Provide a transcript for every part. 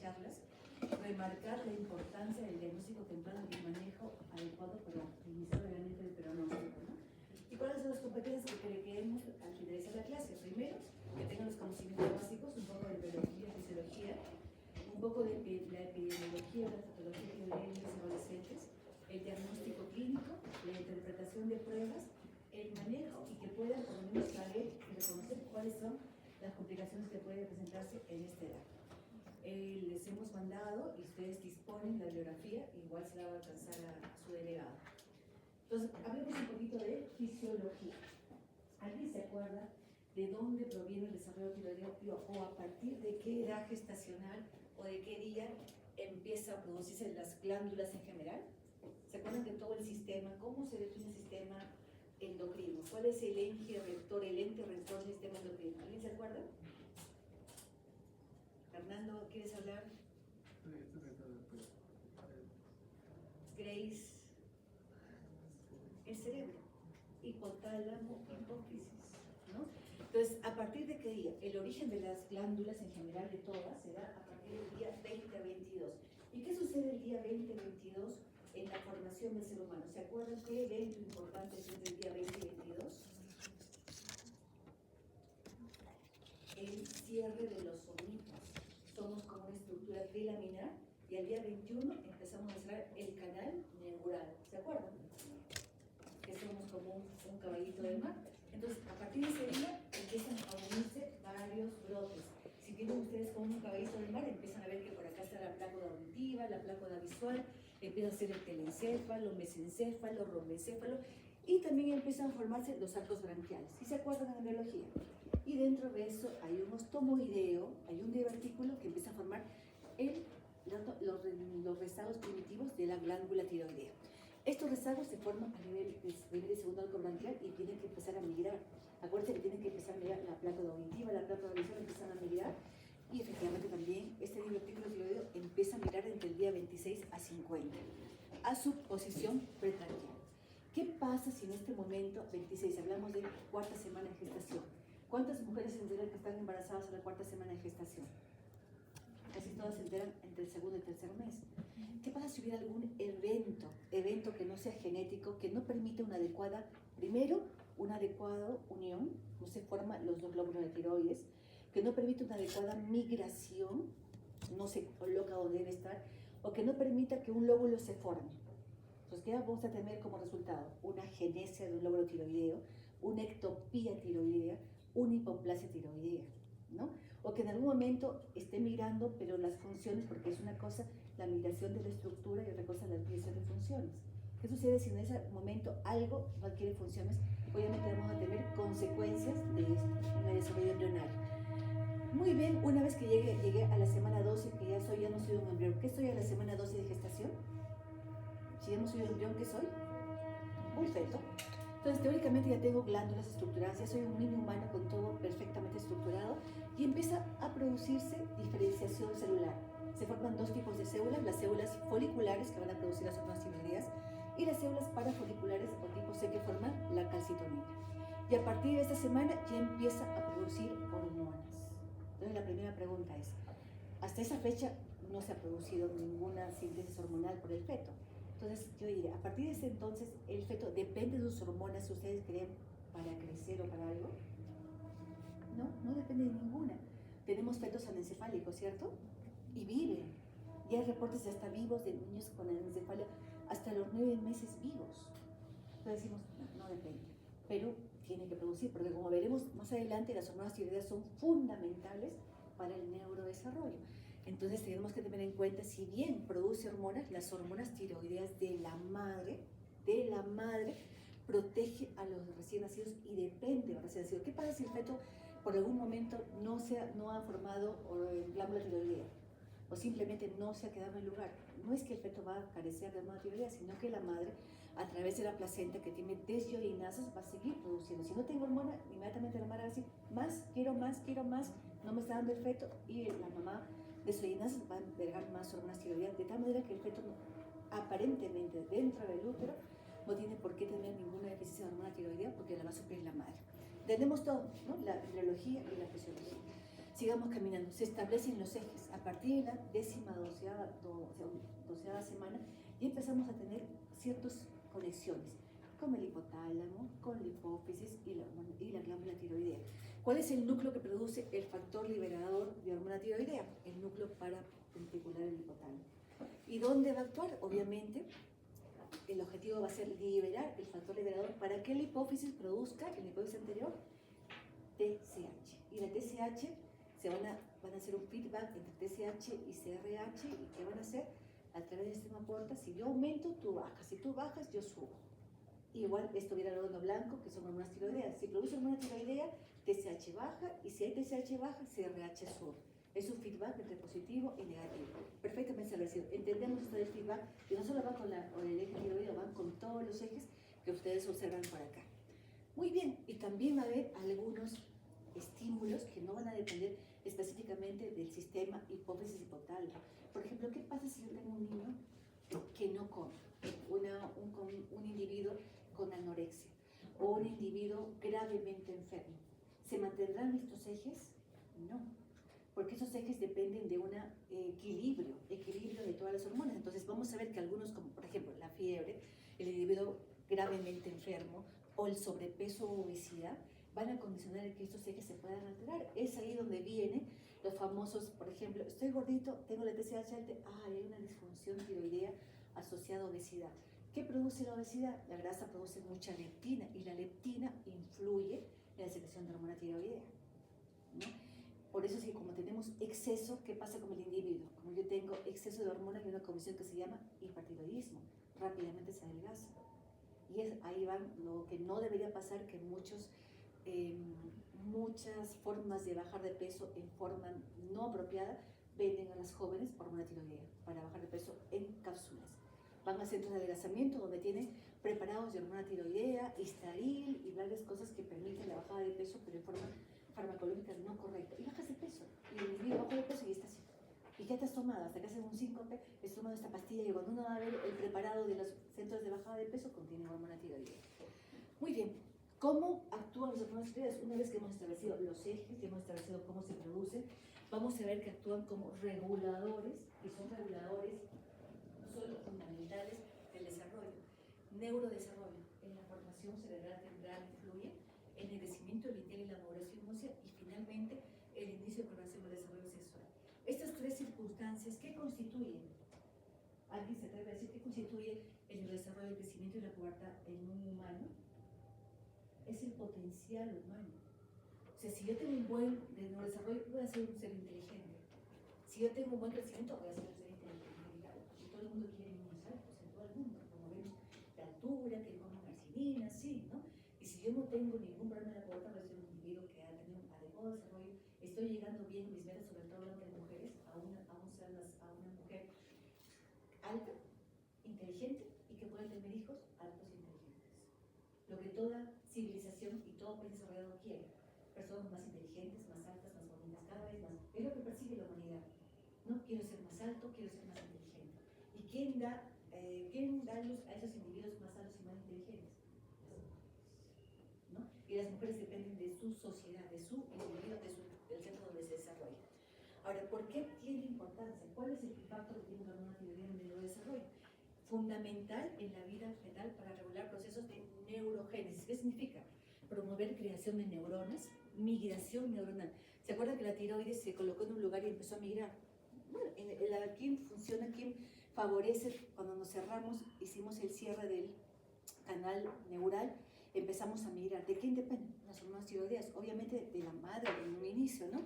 charlas, remarcar la importancia del diagnóstico temprano y manejo adecuado para iniciar realmente el pronóstico, ¿no? ¿Y cuáles son las competencias que requerimos al finalizar la clase? Primero, que tengan los conocimientos básicos, un poco de biología, fisiología, un poco de la epidemiología, la patología de niños y adolescentes, el diagnóstico clínico, la interpretación de pruebas, el manejo y que puedan por lo menos saber y reconocer cuáles son las complicaciones que pueden presentarse en esta edad. Les hemos mandado y ustedes disponen la bibliografía, igual se la va a alcanzar a su delegado. Entonces, hablemos un poquito de fisiología. ¿Alguien se acuerda de dónde proviene el desarrollo tiroideo o a partir de qué edad gestacional o de qué día empieza a producirse las glándulas en general? ¿Se acuerdan de todo el sistema? ¿Cómo se define el sistema endocrino? ¿Cuál es el ente rector del sistema endocrino? ¿Alguien se acuerda? Fernando, ¿quieres hablar? Grace, el cerebro, hipotálamo, hipófisis, ¿no? Entonces, ¿a partir de qué día? El origen de las glándulas en general de todas se da a partir del día 20-22. ¿Y qué sucede el día 20-22 en la formación del ser humano? ¿Se acuerdan qué evento importante es el día 20-22? El cierre de los somitas. Somos como una estructura trilaminar y al día 21 empezamos a cerrar el canal neural. ¿Se acuerdan? Que somos como un caballito del mar. Entonces, a partir de ese día empiezan a unirse varios brotes. Si tienen ustedes como un caballito del mar, empiezan a ver que por acá está la plácoda auditiva, la plácoda visual, empieza a ser el telencéfalo, mesencéfalo, rombencéfalo, y también empiezan a formarse los arcos branquiales. ¿Sí se acuerdan en biología? Y dentro de eso hay un ostomoideo, hay un divertículo que empieza a formar los rezagos primitivos de la glándula tiroidea. Estos rezagos se forman a nivel de segundo arco branquial y tienen que empezar a migrar. Acuérdense que tienen que empezar a migrar la plácoda auditiva, la plácoda visual empiezan a migrar y efectivamente también este divertículo tiroideo empieza a migrar entre el día 26 a 50 a su posición pretraquial. ¿Qué pasa si en este momento, 26, hablamos de cuarta semana de gestación? ¿Cuántas mujeres se enteran que están embarazadas a la cuarta semana de gestación? Casi todas se enteran entre el segundo y el tercer mes. ¿Qué pasa si hubiera algún evento que no sea genético, que no permita una adecuada, primero, una adecuada unión, no se forman los dos glóbulos de tiroides, que no permite una adecuada migración, no se coloca donde debe estar, o que no permita que un lóbulo se forme? Entonces, ¿qué vamos a tener como resultado? Una genesia de un lóbulo tiroideo, una ectopía tiroidea, una hipoplasia tiroidea, ¿no? O que en algún momento esté migrando, pero las funciones, porque es una cosa la migración de la estructura y otra cosa la adquisición de funciones. ¿Qué sucede si en ese momento algo no adquiere funciones? Obviamente vamos a tener consecuencias de esto en el desarrollo embrionario. Muy bien, una vez que llegué a la semana 12, que ya no soy un embrión. ¿Qué soy a la semana 12 de gestación? Si ya no soy un embrión, ¿qué soy? Un feto. Entonces, teóricamente ya tengo glándulas estructuradas, ya soy un mini humano con todo perfectamente estructurado y empieza a producirse diferenciación celular. Se forman dos tipos de células, las células foliculares que van a producir las hormonas tiroideas y las células parafoliculares o tipo C que forman la calcitonina. Y a partir de esta semana ya empieza a producir hormonas. Entonces, la primera pregunta es, hasta esa fecha no se ha producido ninguna síntesis hormonal por el feto. Entonces, yo diría, a partir de ese entonces, el feto depende de sus hormonas, si ustedes creen, para crecer o para algo. No, no depende de ninguna. Tenemos fetos anencefálicos, ¿cierto? Y viven. Y hay reportes de hasta vivos de niños con anencefalia hasta los 9 meses vivos. Entonces decimos, no depende. Pero tiene que producir, porque como veremos más adelante, las hormonas tiroideas son fundamentales para el neurodesarrollo. Entonces tenemos que tener en cuenta, si bien produce hormonas, las hormonas tiroideas de la madre, protege a los recién nacidos y depende de los recién nacidos. ¿Qué pasa si el feto por algún momento no ha formado glándula tiroidea? O simplemente no se ha quedado en el lugar. No es que el feto va a carecer de hormona tiroidea, sino que la madre, a través de la placenta que tiene desiorinasas, va a seguir produciendo. Si no tengo hormona, inmediatamente la madre va a decir, quiero más, no me está dando el feto, y la mamá desiorinasas va a albergar más hormonas tiroideas, de tal manera que el feto aparentemente dentro del útero no tiene por qué tener ninguna deficiencia de hormona tiroidea porque la va a suplir la madre. Tenemos todo, ¿no? La biología y la fisiología. Sigamos caminando. Se establecen los ejes a partir de la 12ª semana y empezamos a tener ciertas conexiones con el hipotálamo, con la hipófisis y la glándula tiroidea. ¿Cuál es el núcleo que produce el factor liberador de hormona tiroidea? El núcleo paraventricular del hipotálamo. ¿Y dónde va a actuar? Obviamente, el objetivo va a ser liberar el factor liberador para que la hipófisis produzca, en la hipófisis anterior, TSH. Y la TSH van a hacer un feedback entre TSH y CRH. ¿Y qué van a hacer? A través del sistema porta, si yo aumento, tú bajas. Si tú bajas, yo subo. Igual esto viene al nódulo blanco, que son hormonas tiroideas. Si produce hormona tiroidea, TSH baja, y si hay TSH baja, CRH sube. Es un feedback entre positivo y negativo. Perfectamente establecido. Entendemos esto del feedback, y no solo va con el eje tiroideo, van con todos los ejes que ustedes observan por acá. Muy bien, y también va a haber algunos estímulos que no van a depender específicamente del sistema hipófisis hipotálamo. Por ejemplo, ¿qué pasa si yo tengo un niño que no come? Un individuo con anorexia o un individuo gravemente enfermo. ¿Se mantendrán estos ejes? No, porque esos ejes dependen de un equilibrio de todas las hormonas. Entonces vamos a ver que algunos, como por ejemplo la fiebre, el individuo gravemente enfermo o el sobrepeso o obesidad, van a condicionar el que estos ejes se puedan alterar. Es ahí donde vienen los famosos, por ejemplo, estoy gordito, tengo la TSH alta, hay una disfunción tiroidea asociada a obesidad. ¿Qué produce la obesidad? La grasa produce mucha leptina y la leptina influye en la secreción de hormona tiroidea, ¿no? Por eso es que como tenemos exceso, ¿qué pasa con el individuo? Como yo tengo exceso de hormona, hay una condición que se llama hipertiroidismo, rápidamente se adelgaza. Y ahí van lo que no debería pasar, que muchas formas de bajar de peso en forma no apropiada venden a las jóvenes hormona tiroidea para bajar de peso en cápsulas. Van a centros de adelgazamiento donde tienen preparados de hormona tiroidea, Istaril y varias cosas que permiten la bajada de peso, pero en forma farmacológica no correcta. Y bajas de peso. Y el individuo baja de peso y está así. ¿Y qué te has tomado? Hasta que haces un síncope, has tomado esta pastilla y cuando uno va a ver el preparado de los centros de bajada de peso, contiene hormona tiroidea. Muy bien. ¿Cómo actúan las hormonas tiroideas? Una vez que hemos establecido los ejes y hemos establecido cómo se producen, vamos a ver que actúan como reguladores, y son reguladores no solo fundamentales del desarrollo, neurodesarrollo, en la formación cerebral temprana influye, en el crecimiento lineal y la maduración ósea, y finalmente el inicio de progresión del desarrollo sexual. Estas tres circunstancias, ¿qué constituyen? ¿Alguien se atreve a decir qué constituye el desarrollo, el crecimiento y la pubertad en un humano? Es el potencial humano. O sea, si yo tengo un buen neurodesarrollo, voy a ser un ser inteligente. Si yo tengo un buen crecimiento, voy a ser un ser inteligente. Y todo el mundo quiere niños altos, en todo el mundo. Promovemos la altura, que coman arginina, sí, ¿no? Y si yo no tengo ningún problema en la pubertad, voy a ser un individuo que ha tenido un adecuado desarrollo. Estoy llegando bien en mis metas, sobre todo hablando de mujeres, a una mujer alta, inteligente y que pueda tener hijos altos e inteligentes. Lo que toda civilización y todo país desarrollado quiere. Personas más inteligentes, más altas, más bonitas, cada vez más. Es lo que persigue la humanidad. No quiero ser más alto, quiero ser más inteligente. ¿Y quién da luz a esos individuos más altos y más inteligentes? ¿No? Y las mujeres dependen de su sociedad, de su individuo, del centro donde se desarrolla. Ahora, ¿por qué tiene importancia? ¿Cuál es el impacto que tiene la hormona tiroidea en el neurodesarrollo? Fundamental en la vida general para regular procesos de neurogénesis. ¿Qué significa? Promover creación de neuronas, migración neuronal. ¿Se acuerdan que la tiroides se colocó en un lugar y empezó a migrar? Bueno, ¿quién funciona? ¿Quién favorece? Cuando nos cerramos, hicimos el cierre del canal neural, empezamos a migrar. ¿De quién dependen? Las hormonas tiroideas. Obviamente de la madre en un inicio, ¿no?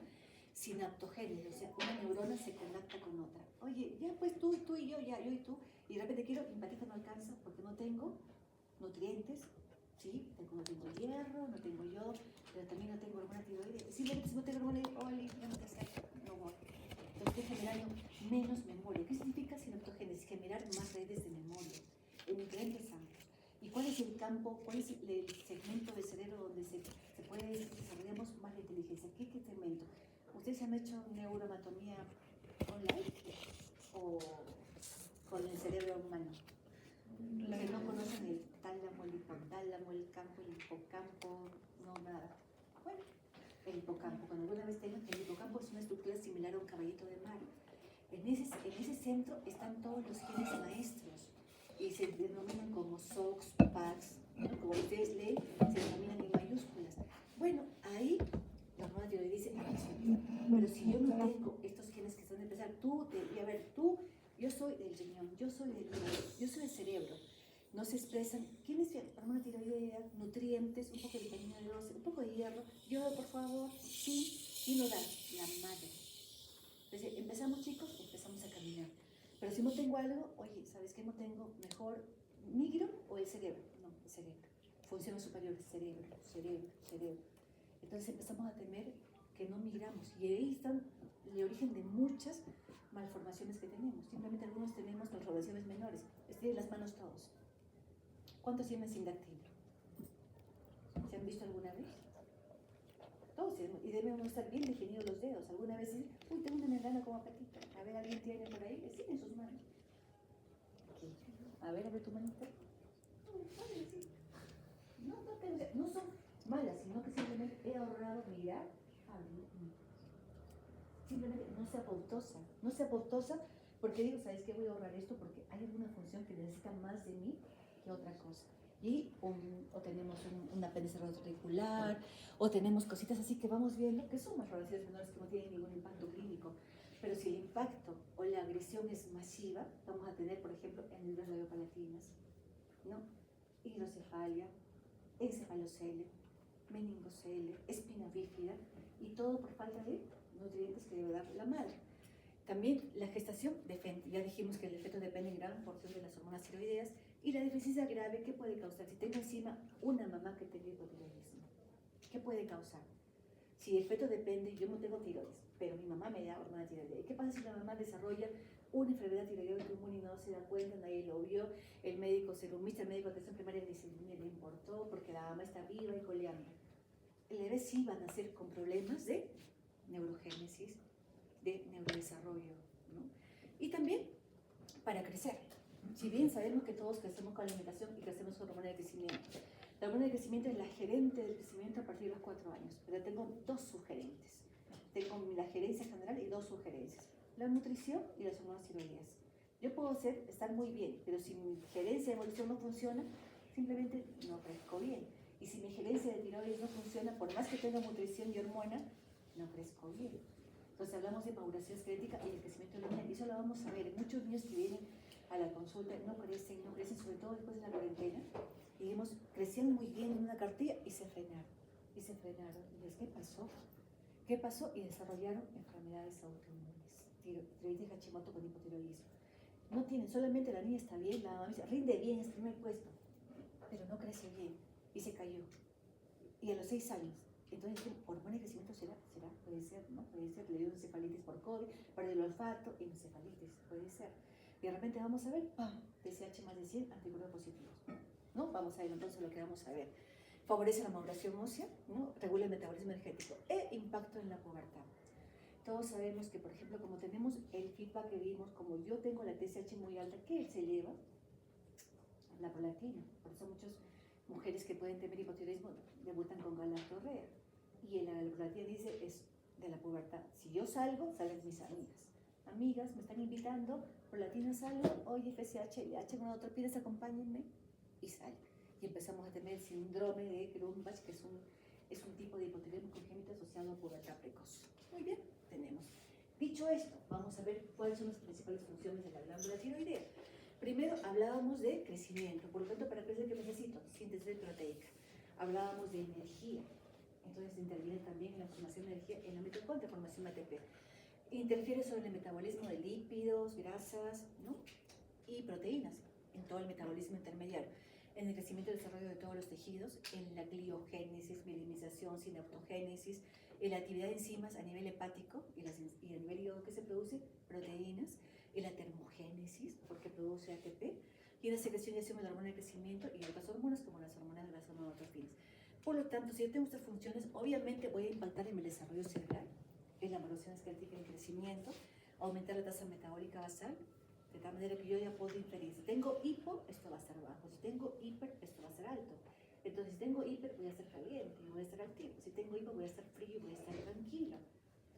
Sinaptogénesis, o sea, una neurona se conecta con otra. Oye, ya pues tú y yo, ya yo y tú, y de repente quiero, mi patita no alcanza porque no tengo nutrientes, ¿sí? No tengo hierro, no tengo yodo, pero también no tengo hormona tiroidea. Simplemente si no tengo hormona tiroidea, ya no te acepto, no voy. Entonces estoy generando menos memoria. ¿Qué significa sinaptogénesis? Generar más redes de memoria en diferentes ámbitos. ¿Y cuál es el campo, cuál es el segmento del cerebro donde se puede desarrollar más la inteligencia? ¿Qué segmento? ¿Ustedes han hecho neuroanatomía online o con el cerebro humano? Que no conocen el tálamo, el hipotálamo, el campo, el hipocampo, no nada. Bueno, el hipocampo, cuando alguna vez tengan, el hipocampo es fuera un caballito de mar. En ese centro están todos los genes maestros y se denominan como SOX, PAX, ¿no? Como ustedes leen, se denominan en mayúsculas. Bueno, ahí la hormona tiroides dice, pero si yo no tengo estos genes que están de empezar, yo soy del riñón, yo soy del hígado, yo soy del cerebro. No se expresan, ¿quién es la hormona tiroidea? Nutrientes, un poco de vitamina B12, un poco de hierro, yodo por favor, sí, y lo da la madre. Entonces, empezamos chicos, empezamos a caminar. Pero si no tengo algo, oye, ¿sabes qué no tengo? Mejor migro o el cerebro. No, el cerebro. Funciones superiores, cerebro. Entonces empezamos a temer que no migramos. Y ahí están el origen de muchas malformaciones que tenemos. Simplemente algunos tenemos malformaciones menores. Estiren las manos todos. ¿Cuántos tienen sin dactilo? ¿Se han visto alguna vez? Todos, y deben estar bien definidos los dedos. Alguna vez dicen, uy, tengo una membrana como patita. A ver, ¿alguien tiene por ahí? Sí, en sus manos. Aquí. A ver tu manita. No son malas, sino que simplemente he ahorrado mirar. Simplemente no sea apoptosa, porque digo, ¿sabes qué? Voy a ahorrar esto porque hay alguna función que necesita más de mí que otra cosa. O tenemos un apéndice radicular, o tenemos cositas así que vamos viendo, que son malformaciones menores que no tienen ningún impacto clínico. Pero si el impacto o la agresión es masiva, vamos a tener, por ejemplo, hendiduras labiopalatinas, ¿no? Hidrocefalia, encefalocelia, meningocelia, espina bífida, y todo por falta de nutrientes que debe dar la madre. También la gestación depende, ya dijimos que el efecto depende en gran porción de las hormonas tiroideas, y la deficiencia grave, ¿qué puede causar? Si tengo encima una mamá que tenga hipotiroidismo, ¿qué puede causar? Si el feto depende, yo no tengo tiroides, pero mi mamá me da hormona tiroidea. ¿Qué pasa si la mamá desarrolla una enfermedad tiroidea autoinmune y no se da cuenta, nadie lo vio, el médico serumista, el médico de atención primaria dice, ni le importó porque la mamá está viva y coleando? El bebé sí va a nacer con problemas de neurogénesis, de neurodesarrollo, ¿no? Y también para crecer. Si bien sabemos que todos crecemos con alimentación y crecemos con hormona de crecimiento, la hormona de crecimiento es la gerente del crecimiento a partir de los 4 años, pero tengo 2 sugerentes. Tengo la gerencia general y 2 sugerencias, la nutrición y las hormonas tiroideas. Yo puedo estar muy bien, pero si mi gerencia de evolución no funciona, simplemente no crezco bien. Y si mi gerencia de tiroides no funciona, por más que tenga nutrición y hormona, no crezco bien. Entonces hablamos de maduración esquelética y el crecimiento lineal, y eso lo vamos a ver. Muchos niños que vienen a la consulta no crecen, sobre todo después de la cuarentena. Y dijimos, crecían muy bien en una cartilla y se frenaron. Y dices, ¿qué pasó? ¿Qué pasó? Y desarrollaron enfermedades autoinmunes. Tiroides Hashimoto con hipotiroidismo. No tienen, solamente la niña está bien, la mamá dice, rinde bien, es primer puesto, pero no crece bien. Y se cayó. Y a los 6 años. Entonces, hormona de crecimiento será, puede ser, ¿no? Puede ser, le dio encefalitis por COVID, perdió el olfato, encefalitis, puede ser. Y de repente vamos a ver, ¡pam! TSH más de 100, anticuerpos positivos, ¿no? Vamos a ver entonces lo que vamos a ver. Favorece la maduración ósea, ¿no? Regula el metabolismo energético e impacto en la pubertad. Todos sabemos que, por ejemplo, como tenemos el feedback que vimos, como yo tengo la TSH muy alta, ¿qué se eleva? La prolactina. Por eso muchas mujeres que pueden tener hipotiroidismo debutan con galactorrea. Y la prolactina dice, es de la pubertad. Si yo salgo, salen mis amigas. Amigas, me están invitando, prolactina salgo, oye, FSH, LH, con otro, pides, acompáñenme, y sale. Y empezamos a tener el síndrome de Grumbach, que es un tipo de hipotiroidismo congénito asociado a pubertad precoz. Muy bien, tenemos. Dicho esto, vamos a ver cuáles son las principales funciones de la glándula tiroidea. Primero hablábamos de crecimiento, por lo tanto, para crecer, ¿qué necesito? Síntesis proteica. Hablábamos de energía, entonces interviene también en la formación de energía en la mitocondria, formación de ATP. Interfiere sobre el metabolismo de lípidos, grasas, ¿no? Y proteínas en todo el metabolismo intermediario, en el crecimiento y desarrollo de todos los tejidos, en la gliogénesis, mielinización, sinaptogénesis, en la actividad de enzimas a nivel hepático y a nivel hígado que se produce proteínas, en la termogénesis, porque produce ATP, y en la secreción y acción de la hormona de crecimiento y otras hormonas como las hormonas de las somatotropins. Por lo tanto, si yo tengo estas funciones, obviamente voy a impactar en el desarrollo cerebral, en la maduración esquelética y el crecimiento, aumentar la tasa metabólica basal, de tal manera que yo ya puedo inferir. Si tengo hipo, esto va a estar bajo. Si tengo hiper, esto va a ser alto. Entonces, si tengo hiper, voy a estar caliente y voy a estar activo. Si tengo hipo, voy a estar frío y voy a estar tranquilo.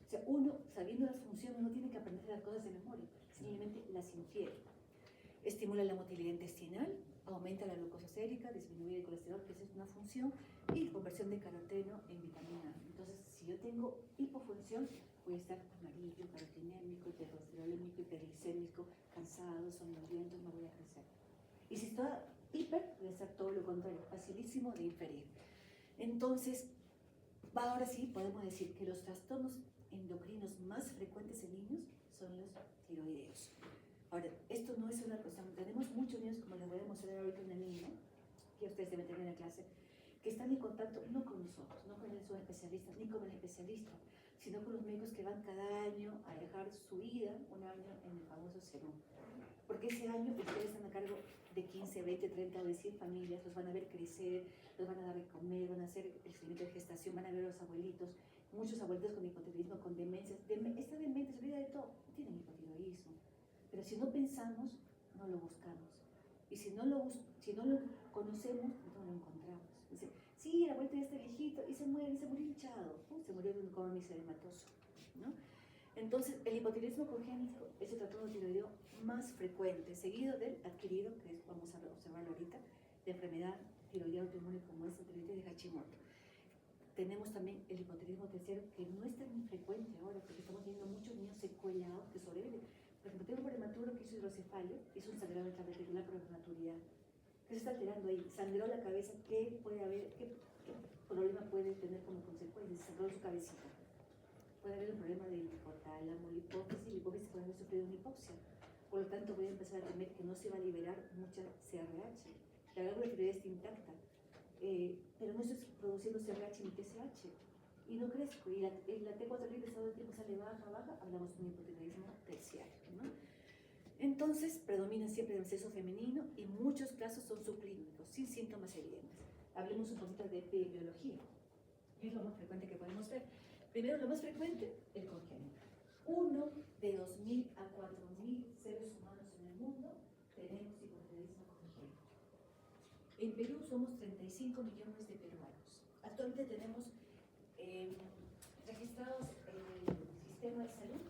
O sea, uno, sabiendo las funciones, no tiene que aprender las cosas de memoria, simplemente las infiere. Estimula la motilidad intestinal, aumenta la glucosa sérica, disminuye el colesterol, que esa es una función, y conversión de caroteno en vitamina A. Entonces, si yo tengo hipofunción, voy a estar amarillo, carotinémico, hipercolesterolémico, hiperglicémico, cansado, somnoliento, no voy a crecer. Y si está hiper, voy a estar todo lo contrario, facilísimo de inferir. Entonces, ahora sí podemos decir que los trastornos endocrinos más frecuentes en niños son los tiroideos. Ahora, esto no es una cosa, tenemos muchos niños, como les voy a mostrar ahorita una niña, que ustedes deben tener en la clase, que están en contacto no con nosotros, no con el especialista, ni con el especialista, sino con los médicos que van cada año a dejar su vida, un año en el famoso SERUM. Porque ese año ustedes están a cargo de 15, 20, 30 o de 100 familias, los van a ver crecer, los van a dar de comer, van a hacer el seguimiento de gestación, van a ver a los abuelitos, muchos abuelitos con hipotiroidismo, con demencias. Esta demencia se olvida de todo, tienen hipotiroidismo. Pero si no pensamos, no lo buscamos. Y si no lo conocemos, no lo encontramos. Dice, sí, el abuelito ya está viejito y se murió hinchado, se murió de un coma misedematoso, ¿no? Entonces, el hipotiroidismo congénito es el trastorno tiroideo más frecuente, seguido del adquirido, que es, vamos a observarlo ahorita, de enfermedad tiroidea autoinmune como es la tiroides de Hashimoto. Tenemos también el hipotiroidismo terciario, que no es tan frecuente ahora, porque estamos teniendo muchos niños secuelados que sobreviven. Por ejemplo, tengo un prematuro que hizo hidrocefalia, hizo un sangrado intraventricular por prematuridad. ¿Qué se está alterando ahí? Sangró la cabeza, ¿qué puede haber? ¿Qué problema puede tener como consecuencia? Sangró su cabecita. Puede haber un problema de hipotálamo, la hipófisis puede haber sufrido una hipoxia. Por lo tanto, voy a empezar a temer que no se va a liberar mucha CRH. La glándula tiroides está intacta, pero no estoy produciendo CRH ni TSH. Y no crezco. Y la T4 libre todo el tiempo sale baja, hablamos de un hipotiroidismo terciario, ¿no? Entonces, predomina siempre el sexo femenino y muchos casos son subclínicos, sin síntomas evidentes. Hablemos un poquito de epidemiología. ¿Qué es lo más frecuente que podemos ver? Primero, lo más frecuente, el congénito. 1 de 2.000 a 4.000 seres humanos en el mundo tenemos hipotiroidismo congénito. En Perú somos 35 millones de peruanos. Actualmente tenemos registrados en el sistema de salud,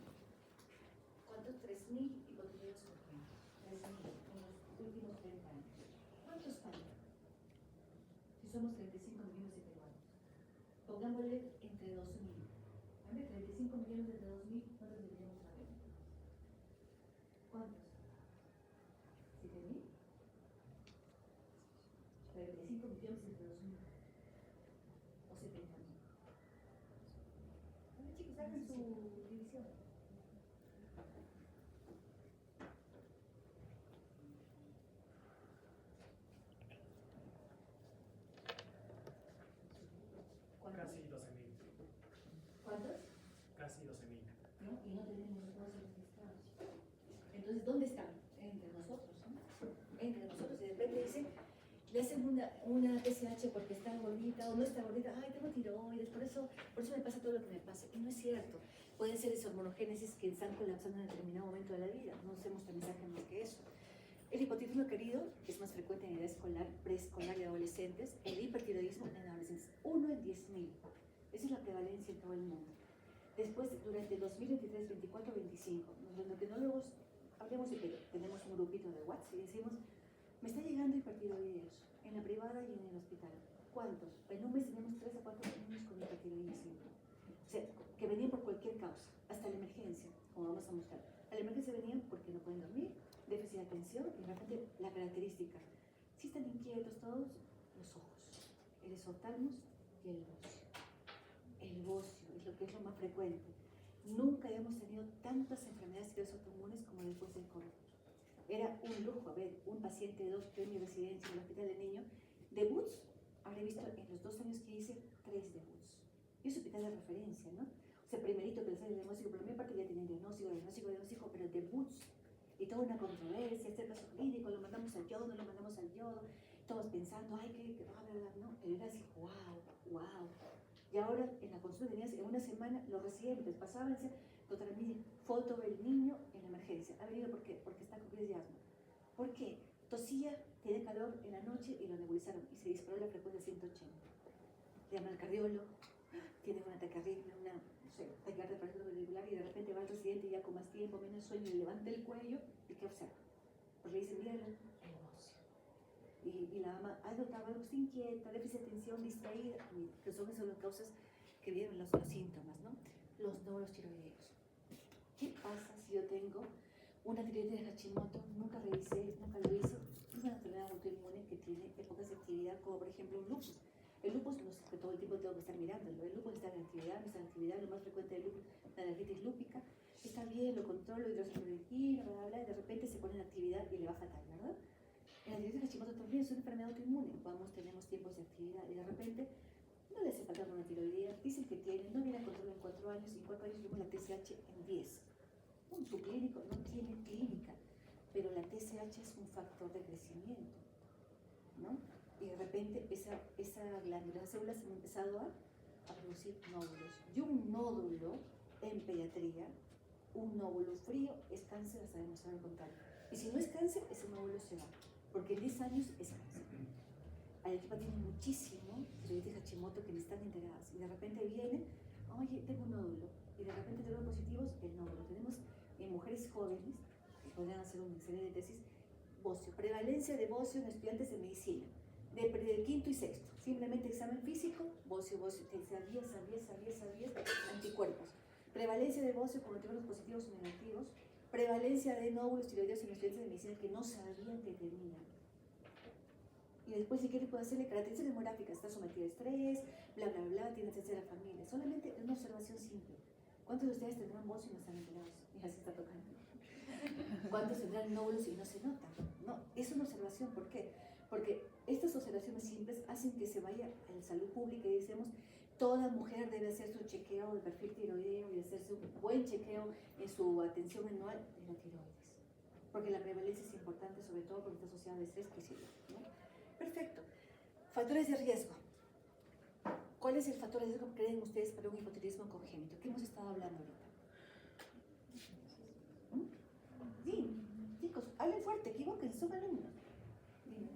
¿cuántos? 3.000 hipotiroidismos congénitos. 3.000 en los últimos 30 años. ¿Cuántos faltan? Si somos 35 millones de peruanos. Pongámosle entre 2.000. A ver, 35 millones entre 2.000, ¿cuántos deberíamos saber? ¿Cuántos? ¿7.000? 35 millones entre 2.000. ¿O 70.000? A ver, chicos, hagan su división. Casi 12.000. ¿Cuántos? Casi 12.000. ¿No? Y no tenemos todos registrados. Entonces, ¿dónde están? Entre nosotros, ¿no? Entre nosotros. Y de repente dicen, le hacen una TSH porque está gordita o no está gordita. Ay, tengo tiroides, por eso me pasa todo lo que me pasa. Y no es cierto. Pueden ser deshormonogénesis que están colapsando en determinado momento de la vida. No hacemos mensaje más que eso. El hipotiroidismo querido, que es más frecuente en edad escolar, preescolar y adolescentes. El hipertiroidismo en adolescentes. 1 en 10.000. Esa es la prevalencia en todo el mundo. Después, durante el 2023, 24, 25, los endocrinólogos, hablemos de que tenemos un grupito de WhatsApp y decimos, me está llegando hipertiroideos en la privada y en el hospital. ¿Cuántos? En un mes tenemos 3 a 4 niños con hipertiroidismo. O sea, que venían por cualquier causa, hasta la emergencia, como vamos a mostrar. A la emergencia venían porque no pueden dormir, déficit de atención y realmente la característica. Si están inquietos todos, los ojos, el exotalmos y el bocio. El bocio es lo que es lo más frecuente. Nunca habíamos tenido tantas enfermedades tiroides autoinmunes como después del COVID. Era un lujo, a ver, un paciente de 2 premios de residencia en el hospital de niño. Debuts, habré visto en los 2 años que hice 3 debuts. Y es hospital de referencia, ¿no? O sea, primerito que les sale el diagnóstico, por la primera parte ya tienen diagnóstico, pero debuts. Y toda una controversia, este caso clínico, lo mandamos al yodo, no lo mandamos al yodo. Todos pensando, ay, qué verdad, ¿no? Pero era así, wow. Y ahora en la consulta tenías en una semana los residentes pasaban a ser, doctora, mire, foto del niño en la emergencia. ¿Ha venido por qué? Porque está con crisis de asma. ¿Por qué? Tosía, tiene calor en la noche y lo nebulizaron y se disparó la frecuencia a 180. Le llaman al cardiólogo, tiene una taquiarritmia, sé, hay que dar de regular y de repente va al residente ya con más tiempo, menos sueño, y levanta el cuello y ¿qué observa? Pues le dice, mira el bocio. Y la mamá, ha notado algo, está inquieta, déficit de atención, distraída, que son esas las causas que vienen los síntomas, ¿no? Los nódulos tiroideos. ¿Qué pasa si yo tengo una tiroides de Hashimoto? Nunca revisé, nunca lo hice. Es una enfermedad autoinmune que tiene épocas de actividad, como por ejemplo un lupus. El lupus no es que todo el tiempo tengo que estar mirándolo. El lupus está en actividad, no está en actividad. Lo más frecuente del lupus es la artritis lúpica. Está bien, lo controlo, hidroxicloroquina, bla, bla, bla, y de repente se pone en actividad y le va fatal, ¿verdad? En la tiroides de Hashimoto también es una enfermedad autoinmune. Tenemos tiempos de actividad y de repente no le hace falta una tiroidea. Dicen que tiene, no viene a control en 4 años, y en 4 años tuvimos la TSH en 10. Un subclínico no tiene clínica, pero la TSH es un factor de crecimiento, ¿no? Y de repente esa glándula, las células han empezado a producir nódulos. Y un nódulo en pediatría, un nódulo frío, es cáncer hasta demostrar lo contrario. Y si no es cáncer, ese nódulo se va, porque en 10 años es cáncer. Arequipa tiene muchísimo tiroides de Hashimoto que ni están enteradas. Y de repente viene, oye, tengo un nódulo. Y de repente tenemos positivos, el nódulo. Tenemos en mujeres jóvenes, que podrían hacer una excelente tesis, bocio. Prevalencia de bocio en estudiantes de medicina. De quinto y sexto. Simplemente examen físico, bocio, sabías, anticuerpos. Prevalencia de bocio con anticuerpos positivos o negativos. Prevalencia de nódulos tiroideos en estudiantes de medicina que no sabían que tenían. Y después, si quiere, puede hacerle características demográficas. Está sometida a estrés, bla, bla, bla, tiene que ser la familia. Solamente una observación simple. ¿Cuántos de ustedes tendrán bocio y no están enterados? Y así está tocando. ¿Cuántos tendrán nódulos y no se notan? No, es una observación. ¿Por qué? Porque estas observaciones simples hacen que se vaya en salud pública y decimos, toda mujer debe hacer su chequeo de perfil tiroideo y hacerse un buen chequeo en su atención anual de la tiroides. Porque la prevalencia es importante, sobre todo porque está asociada a estrés, que sí, ¿no? Perfecto. Factores de riesgo. ¿Cuál es el factor de riesgo que creen ustedes para un hipotiroidismo congénito? ¿Qué hemos estado hablando ahorita? Sí, chicos, hablen fuerte, equivóquense, son alumnos. Dime.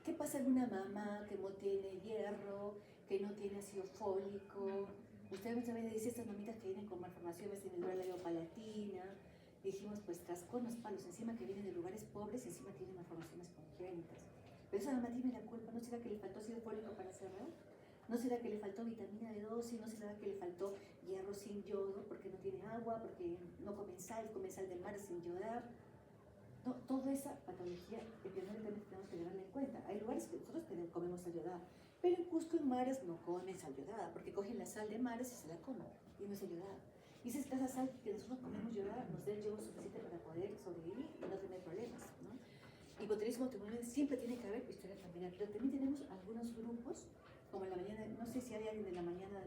¿Qué pasa en una mamá que no tiene hierro, que no tiene ácido fólico? Ustedes muchas veces dicen estas mamitas que vienen con malformaciones en el labio palatina. Dijimos, pues trascón los palos, encima que vienen de lugares pobres y encima tienen malformaciones congénitas. Pero esa mamá tiene la culpa, ¿no será que le faltó ácido fólico para cerrar? ¿No será que le faltó vitamina B12? ¿No será que le faltó hierro sin yodo porque no tiene agua, porque no comen sal de mar sin yodar? No, toda esa patología epidemiológicamente tenemos que tenerla en cuenta. Hay lugares que nosotros comemos sal yodada, pero en Cusco y Mares no comen sal yodada, porque cogen la sal de Mares y se la comen, y no es sal yodada. Y esa escasa sal que nosotros comemos yodada nos da el yodo suficiente para poder sobrevivir y no tener problemas, ¿no? Hipotiroidismo autoinmune siempre tiene que haber historia familiar, pero también tenemos algunos grupos, como en la mañana, no sé si hay alguien de la mañana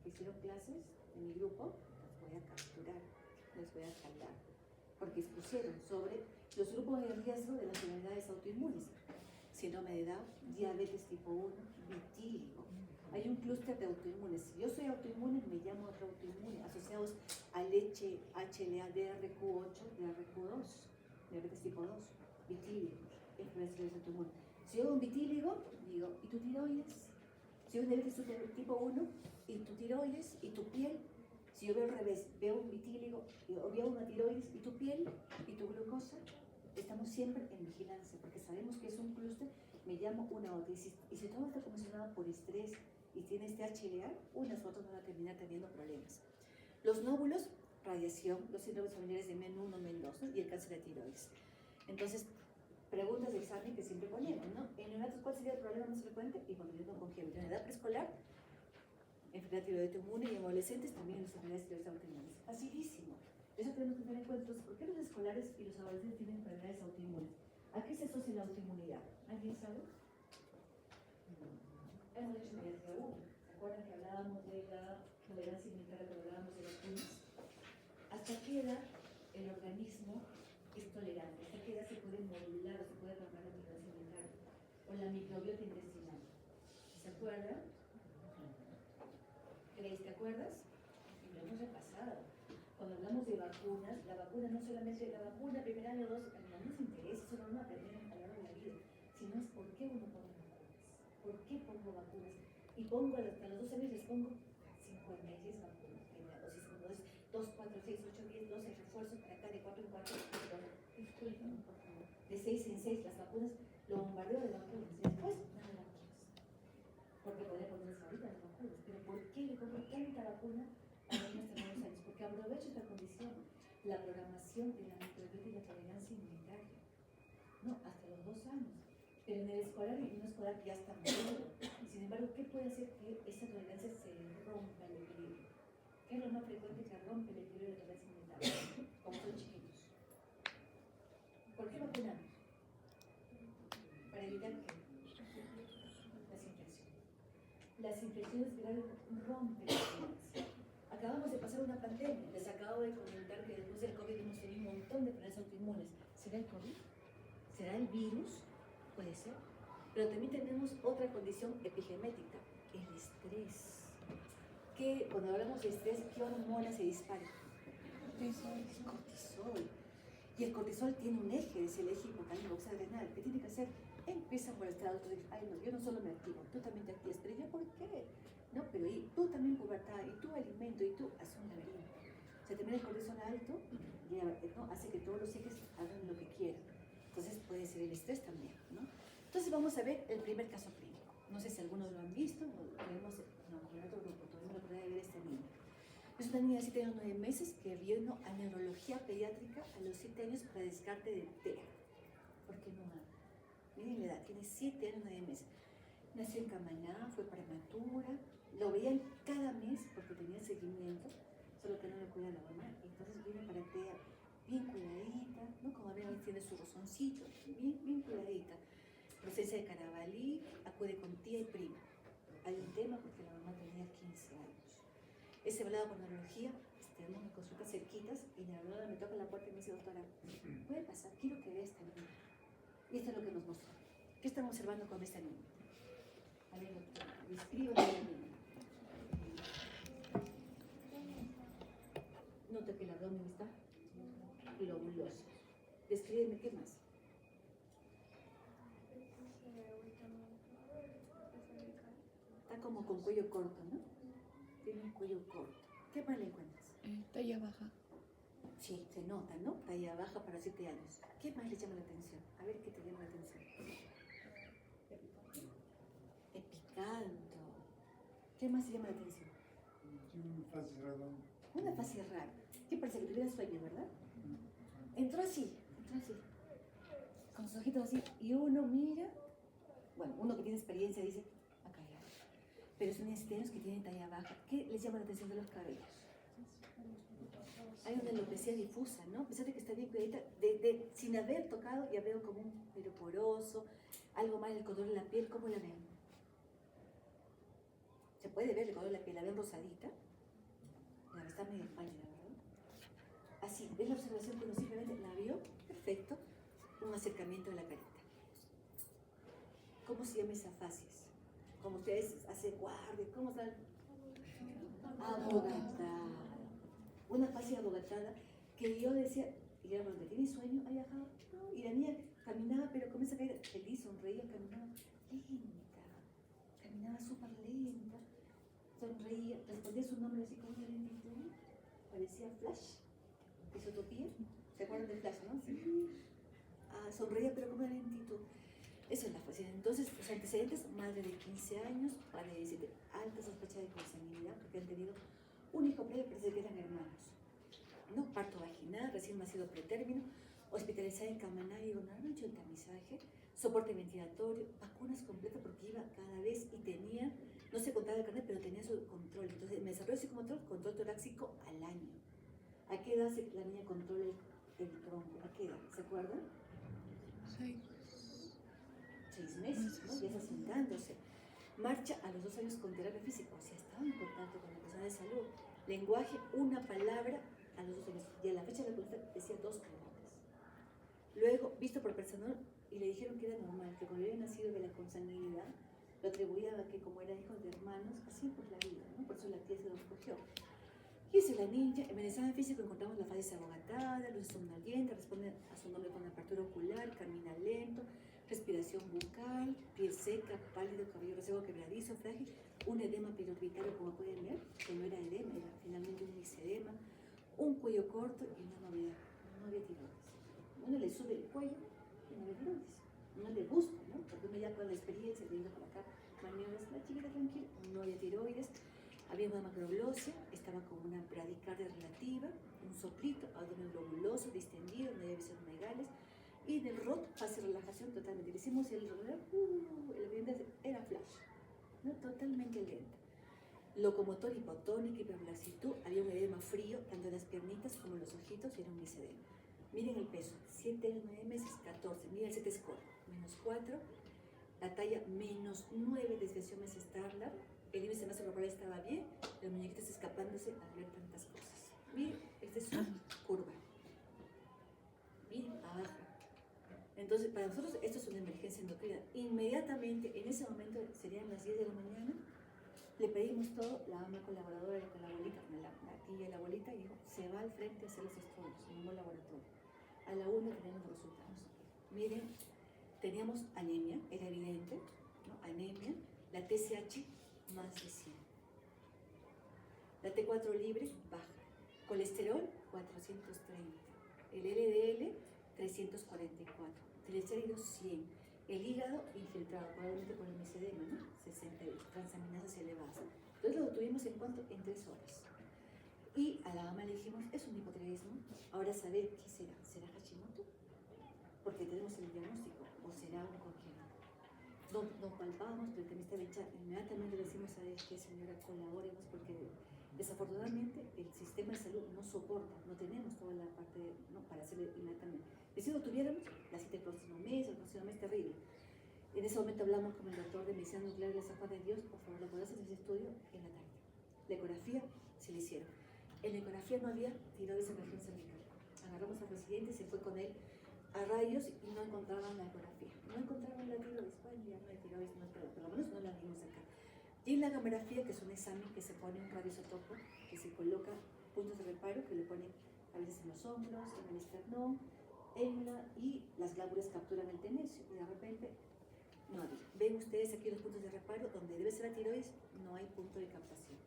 que hicieron clases en mi grupo, los voy a capturar, les voy a jalar, porque expusieron sobre los grupos de riesgo de las enfermedades autoinmunes, síndrome de Down, diabetes tipo 1, vitíligo. Hay un clúster de autoinmunes. Si yo soy autoinmune, me llamo otro autoinmune, asociados a leche, HLA, DRQ8, DRQ2, diabetes tipo 2, vitíligo, enfermedades autoinmunes. Si yo veo un vitíligo, digo, ¿y tu tiroides? Si yo veo un diabetes tipo 1, ¿y tu tiroides? ¿Y tu piel? Si yo veo al revés, veo un vitíligo, o veo una tiroides, ¿y tu piel? ¿Y tu glucosa? Estamos siempre en vigilancia, porque sabemos que es un clúster, me llamo una otra. Y si todo está condicionado por estrés y tiene este HLA, unas otras van a terminar teniendo problemas. Los nódulos, radiación, los síndromes familiares de MEN 1, MEN 2, ¿no? Y el cáncer de tiroides. Entonces, preguntas de examen que siempre ponemos, ¿no? En neonatos, ¿cuál sería el problema más frecuente? Hipotiroidismo congénito. En edad preescolar, enfermedad tiroidea autoinmune, y en adolescentes también las enfermedades tiroides autoinmunes. Facilísimo. Eso tenemos que tener en cuenta. Entonces, ¿por qué los escolares y los adolescentes tienen enfermedades autoinmunes? ¿A qué se asocia la autoinmunidad? ¿Alguien sabe? Hemos hecho pediatría 1. ¿Se acuerdan que hablábamos de la tolerancia alimentaria, que hablábamos de los PUMS? ¿Hasta qué edad el organismo es tolerante? ¿Hasta qué edad se puede modular o se puede cambiar la tolerancia alimentaria? O la microbiota intestinal. ¿Se acuerdan? Grace, ¿te acuerdas? Y lo hemos repasado. Cuando hablamos de vacunas, la vacuna no solamente la vacuna, primer año, 2, no nos interesa, eso no nos aprender a lo largo de la vida, sino es por qué uno pone vacunas. ¿Por qué pongo vacunas? Y pongo hasta los años les pongo 56 vacunas, o si son 2, 4, 6, 8, 10, 12 refuerzos para acá de 4 en 4, disculpen, por favor, de 6 en 6 las vacunas, lo bombardeo de vacunas, y después nada de vacunas. Porque podría ponerse ahorita las vacunas, pero ¿por qué le compro tanta vacuna a niños de 9 años? Porque aprovecho esta condición, la programación de la microbiota y la tolerancia inmunitaria, no, hasta los 2 años. Pero en el escolar y no escolar ya está maduro. Y sin embargo, ¿qué puede hacer que esta tolerancia se rompa el equilibrio? ¿Qué es lo más frecuente que rompe el equilibrio de la tolerancia inmunitaria? Como son chiquitos. ¿Por qué vacunamos? Para evitar que las infecciones. Las infecciones virales rompen la tolerancia. Acabamos de pasar una pandemia. Les acabo de comentar que después del COVID hemos tenido un montón de enfermedades autoinmunes. ¿Será el COVID? ¿Será el virus? Puede ser. Pero también tenemos otra condición epigenética, el estrés. Que cuando hablamos de estrés, ¿qué hormona se dispara? El cortisol. Y el cortisol tiene un eje, es el eje hipotálamo adrenal. ¿Qué tiene que hacer? Empieza a molestar a otros. Ay, no, yo no solo me activo, tú también te activas. Pero ¿yo por qué? No, pero y tú también pubertad, y tú alimento, y tú haces un laberinto. Se termina el cortisol alto y ¿no? Hace que todos los ejes hagan lo que quieran. Entonces puede ser el estrés también, ¿no? Entonces vamos a ver el primer caso clínico. No sé si algunos lo han visto, o tenemos, no, con el otro grupo, todavía no acordé de ver esta niña. Es una niña de 7 años, 9 meses que vino a neurología pediátrica a los 7 años para descarte de TEA. ¿Por qué no habla? Miren la edad, tiene 7 años, 9 meses. Nació en Camaná, fue prematura, lo veían cada mes porque tenía seguimiento, solo que no lo cuida la mamá. Entonces vino para TEA bien cuidadita, ¿no? Como ven, tiene su rozoncito, bien cuidadita. Presencia de Carabalí, acude con tía y prima. Hay un tema porque la mamá tenía 15 años. Es evaluada por neurología, tenemos las consultas cerquitas y la neuróloga me toca la puerta y me dice, doctora, puede pasar, quiero que vea esta niña. Y esto es lo que nos mostró. ¿Qué estamos observando con esta niña? A ver, doctora, describo la niña. Nota que el abdomen está globuloso. Descríbeme qué más. Está como con cuello corto, ¿no? Tiene un cuello corto. ¿Qué más le encuentras? Talla baja. Sí, se nota, ¿no? Talla baja para 7 años. ¿Qué más le llama la atención? A ver qué te llama la atención. Epicanto. ¿Qué más te llama la atención? Una fase rara. ¿Qué parece? Que tuviera sueño, ¿verdad? Entró así. Con sus ojitos así. Y uno mira. Bueno, uno que tiene experiencia dice, acá ya. Pero son niños que tienen talla baja. ¿Qué les llama la atención de los cabellos? Hay una alopecia difusa, ¿no? A pesar de que está bien cuidadita, sin haber tocado, ya veo como un pelo poroso, algo más del color de la piel. ¿Cómo la ven? Se puede ver el color de la piel, la ven rosadita. La está medio pálida, ¿verdad? Así, ¿ves la observación que uno simplemente la vio? Perfecto. Un acercamiento de la carita. ¿Cómo se llama esa fases? Como ustedes hacen guardia, ¿cómo están? Abogatada. Una fase abogatada que yo decía, y era donde tiene sueño, ay, ajá, no, y la niña caminaba, pero comienza a caer feliz, sonreía, caminaba súper lenta, sonreía, respondía su nombre así como una lentitud, parecía Flash, Isotopía, ¿se acuerdan del Flash, no? Sí. Sonreía, pero con una lentitud. Eso es la fase. Entonces, los antecedentes, madre de 15 años, padre de 17, alta sospecha de consanguinidad, porque han tenido un hijo previo, parece que eran hermanos. ¿No? Parto vaginal, recién nacido pretérmino, hospitalizada en Camaná y no hecho el tamizaje, soporte ventilatorio, vacunas completas porque iba cada vez y tenía, no se contaba el carnet, pero tenía su control. Entonces, me desarrolló ese control torácico al año. ¿A qué edad la niña controla el tronco? ¿A qué edad? ¿Se acuerdan? 6 meses, ¿no? Ya está sentándose. Marcha a los 2 años con terapia física, o sea, estaba en contacto con la persona de salud. Lenguaje, una palabra a los 2 años. Y a la fecha de la consulta decía 2 palabras. Luego, visto por personal, y le dijeron que era normal, que cuando había nacido de la consanguinidad, lo atribuía a que como eran hijos de hermanos, así por la vida, ¿no? Por eso la tía se lo escogió. Y esa es la niña. En el examen físico encontramos la fase abogatada, luz somnolienta, responde a su nombre con apertura ocular, camina lento, respiración bucal, piel seca, pálido, cabello reseco, quebradizo, frágil, un edema periorbitario, como pueden ver, que no era edema, era finalmente un misedema, un cuello corto y una novedad, no había tiroides. Uno le sube el cuello y no había tiroides. No le busca, ¿no? Porque uno ya con la experiencia, viendo por acá, maniobras, la chiquita tranquila, no había tiroides, había una macroglosia, estaba con una bradicardia relativa, un soplito, abdomen globuloso, distendido, no había visiones megales, y del ROT, fase de relajación totalmente. Le hicimos el ambiente era flash, ¿no? Totalmente lenta. Locomotor hipotónico, hiperlaxitud, había un edema frío, tanto en las piernitas como en los ojitos, y era un misedema. Miren el peso, 7 años, 9 meses, 14. Miren el set score, -4. La talla -9, desviación mes estándar. El índice de masa corporal estaba bien, las muñequitas escapándose al ver tantas cosas. Miren, esta es su curva. Bien, abajo. Entonces, para nosotros esto es una emergencia endocrina. Inmediatamente, en ese momento, serían las 10 de la mañana, le pedimos todo, la ama colaboradora con la abuelita, la tía y la abuelita, y dijo, se va al frente a hacer los estudios, en un laboratorio. A la 1 tenemos los resultados. Miren, teníamos anemia, era evidente, ¿no? Anemia, la TSH más de 100. La T4 libre baja. Colesterol 430. El LDL 344. Triglicéridos 100. El hígado infiltrado, probablemente por el misedema, ¿no? 60. Transaminasas elevadas. Entonces lo tuvimos en cuanto en 3 horas. Y a la mamá le dijimos, es un hipotiroidismo. Ahora saber qué será. ¿Será Hashimoto? Porque tenemos el diagnóstico. ¿O será un congénito? Nos palpamos, pero también está hecha. Inmediatamente le decimos a esta señora, colaboremos, porque desafortunadamente el sistema de salud no soporta, no tenemos toda la parte, ¿no? Para hacerlo inmediatamente. Y si lo tuviéramos, la cita el próximo mes, terrible. En ese momento hablamos con el doctor de medicina nuclear de la San Juan de Dios, por favor, ¿le podés hacer ese estudio? En la tarde. La ecografía se le hicieron. En la ecografía no había tiroides en región cervical. Agarramos al presidente, se fue con él a rayos y no encontraban la ecografía. No encontraban la tiroides. Bueno, ya no hay tiroides, no, pero por lo menos no la vimos acá. Y en la gamografía, que es un examen que se pone un radioisotopo, que se coloca puntos de reparo, que le ponen a veces en los hombros, en el esternón, y las glándulas capturan el tenesio. Y de repente, no había. Ven ustedes aquí los puntos de reparo, donde debe ser la tiroides, no hay punto de captación.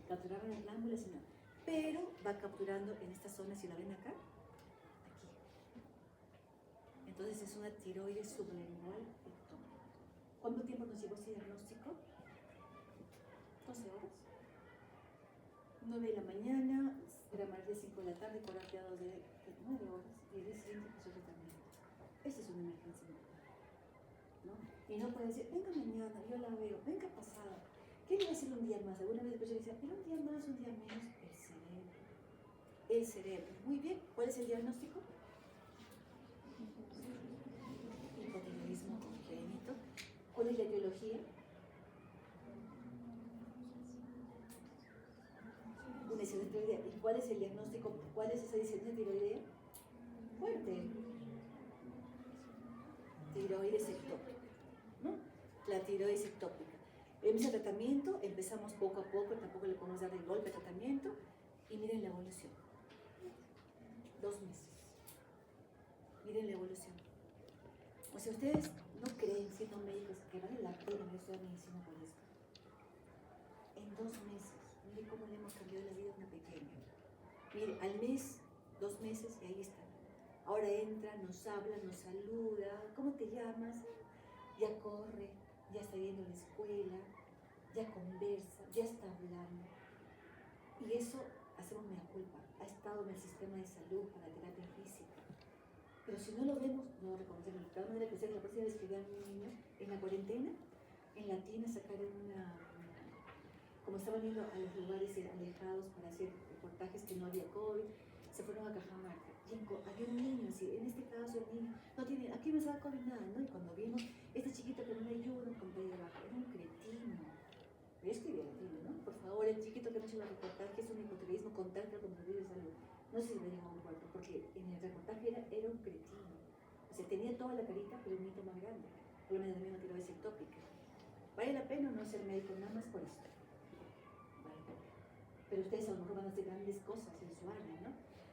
Capturaban las glándulas y no. Pero va capturando en esta zona, si la ven acá, aquí. Entonces es una tiroides sublingual ectópica. ¿Cuánto tiempo nos llevó ese diagnóstico? 12 horas. 9 de la mañana, gramaría 5 de la tarde, coraje 2 de 9 horas, y el día siguiente empezó el tratamiento. Esta es una emergencia, ¿no? Y no puede decir, venga mañana, yo la veo, venga pasado. ¿Qué le va a decir un día más? Alguna vez yo decía, pero un día más, un día menos, el cerebro. El cerebro. Muy bien, ¿cuál es el diagnóstico? Hipotiroidismo congénito. ¿Cuál es la etiología? Una disfunción tiroidea. ¿Y cuál es el diagnóstico? ¿Cuál es esa disfunción tiroidea? Fuerte. Tiroides ectópica, ¿no? La tiroides ectópica. Empieza el tratamiento, empezamos poco a poco, tampoco le podemos dar de golpe al tratamiento, y miren la evolución. 2 meses. Miren la evolución. O sea, ustedes no creen, siendo médicos, que vale la pena estudiar medicina por esto. En 2 meses, miren cómo le hemos cambiado la vida a una pequeña. Mire, al mes, 2 meses, y ahí está. Ahora entra, nos habla, nos saluda. ¿Cómo te llamas? Ya corre, ya está yendo a la escuela, ya conversa, ya está hablando. Y eso hacemos mea culpa. Ha estado en el sistema de salud para terapia física. Pero si no lo vemos, no lo reconocemos. De tal manera que ustedes la próxima vez que vean a un niño en la cuarentena, en Latina sacaron como estaban yendo a los lugares alejados para hacer reportajes que no había COVID, se fueron a Cajamarca. Y había un niño, así, en este caso el niño no tiene, aquí no se va a COVID nada, ¿no? Y cuando vimos, este chiquito que no me ayuda, con pelo abajo, era un cretino. Pero escribía latino, ¿no? Por favor, el chiquito que me ha hecho el reportaje es un hipotiroidismo con tal con de salud. No sé si me llegó a un cuarto, porque en el reportaje era un cretino. O sea, tenía toda la carita, pero un hito más grande. Por lo menos también una tiroides ectópica. ¿Vale la pena no ser médico nada más por esto? Vale. Pero ustedes a lo mejor van a hacer grandes cosas en su área, ¿no?